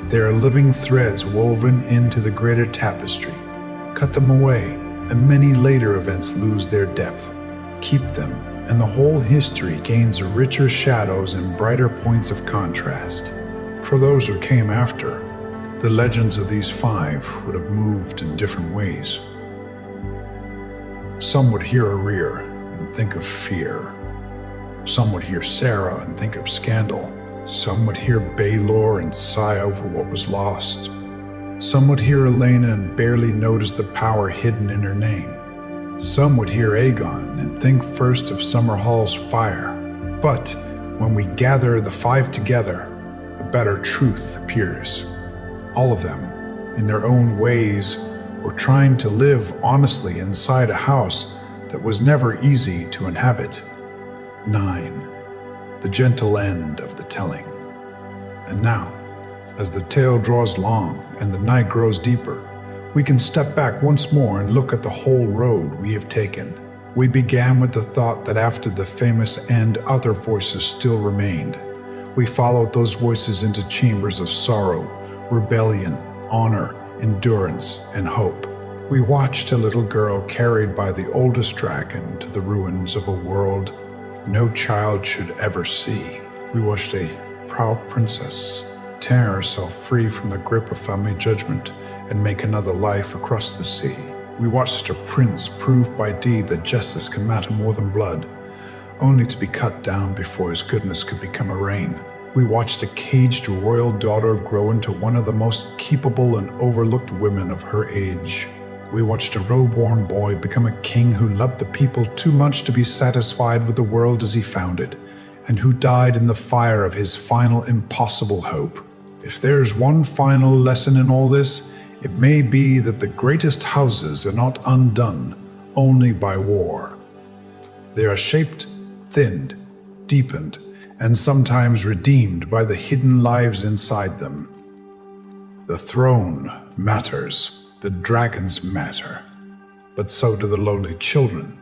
They are living threads woven into the greater tapestry. Cut them away, and many later events lose their depth. Keep them, and the whole history gains richer shadows and brighter points of contrast. For those who came after, the legends of these five would have moved in different ways. Some would hear Arya and think of fear. Some would hear Sarah and think of scandal. Some would hear Baelor and sigh over what was lost. Some would hear Elena and barely notice the power hidden in her name. Some would hear Aegon and think first of Summerhall's fire. But when we gather the five together, a better truth appears. All of them, in their own ways, were trying to live honestly inside a house that was never easy to inhabit. 9. The gentle end of the telling. And now, As the tale draws long and the night grows deeper, we can step back once more and look at the whole road we have taken. We began with the thought that after the famous end, other voices still remained. We followed those voices into chambers of sorrow, rebellion, honor, endurance, and hope. We watched a little girl carried by the oldest dragon to the ruins of a world no child should ever see. We watched a proud princess tear herself free from the grip of family judgment and make another life across the sea. We watched a prince prove by deed that justice can matter more than blood, only to be cut down before his goodness could become a reign. We watched a caged royal daughter grow into one of the most capable and overlooked women of her age. We watched a robe-worn boy become a king who loved the people too much to be satisfied with the world as he found it, and who died in the fire of his final impossible hope. If there's one final lesson in all this, it may be that the greatest houses are not undone only by war. They are shaped, thinned, deepened, and sometimes redeemed by the hidden lives inside them. The throne matters. The dragons matter, but so do the lowly children,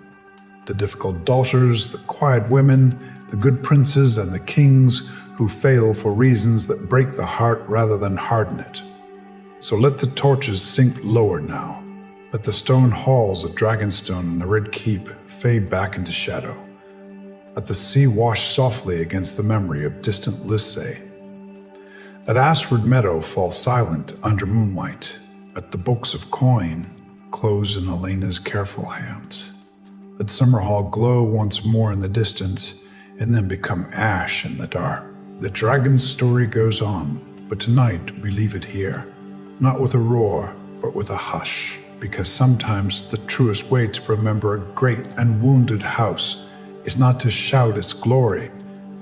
the difficult daughters, the quiet women, the good princes, and the kings who fail for reasons that break the heart rather than harden it. So let the torches sink lower now. Let the stone halls of Dragonstone and the Red Keep fade back into shadow. Let the sea wash softly against the memory of distant Lissay. Let Ashford Meadow fall silent under moonlight. Let the books of coin close in Elena's careful hands. Let Summerhall glow once more in the distance and then become ash in the dark. The dragon's story goes on, but tonight we leave it here, not with a roar, but with a hush, because sometimes the truest way to remember a great and wounded house is not to shout its glory,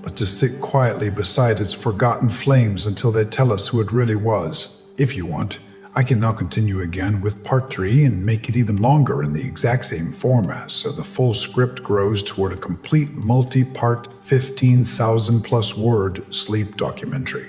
but to sit quietly beside its forgotten flames until they tell us who it really was. If you want, I can now continue again with part 3 and make it even longer in the exact same format, so the full script grows toward a complete multi-part 15,000 plus word sleep documentary.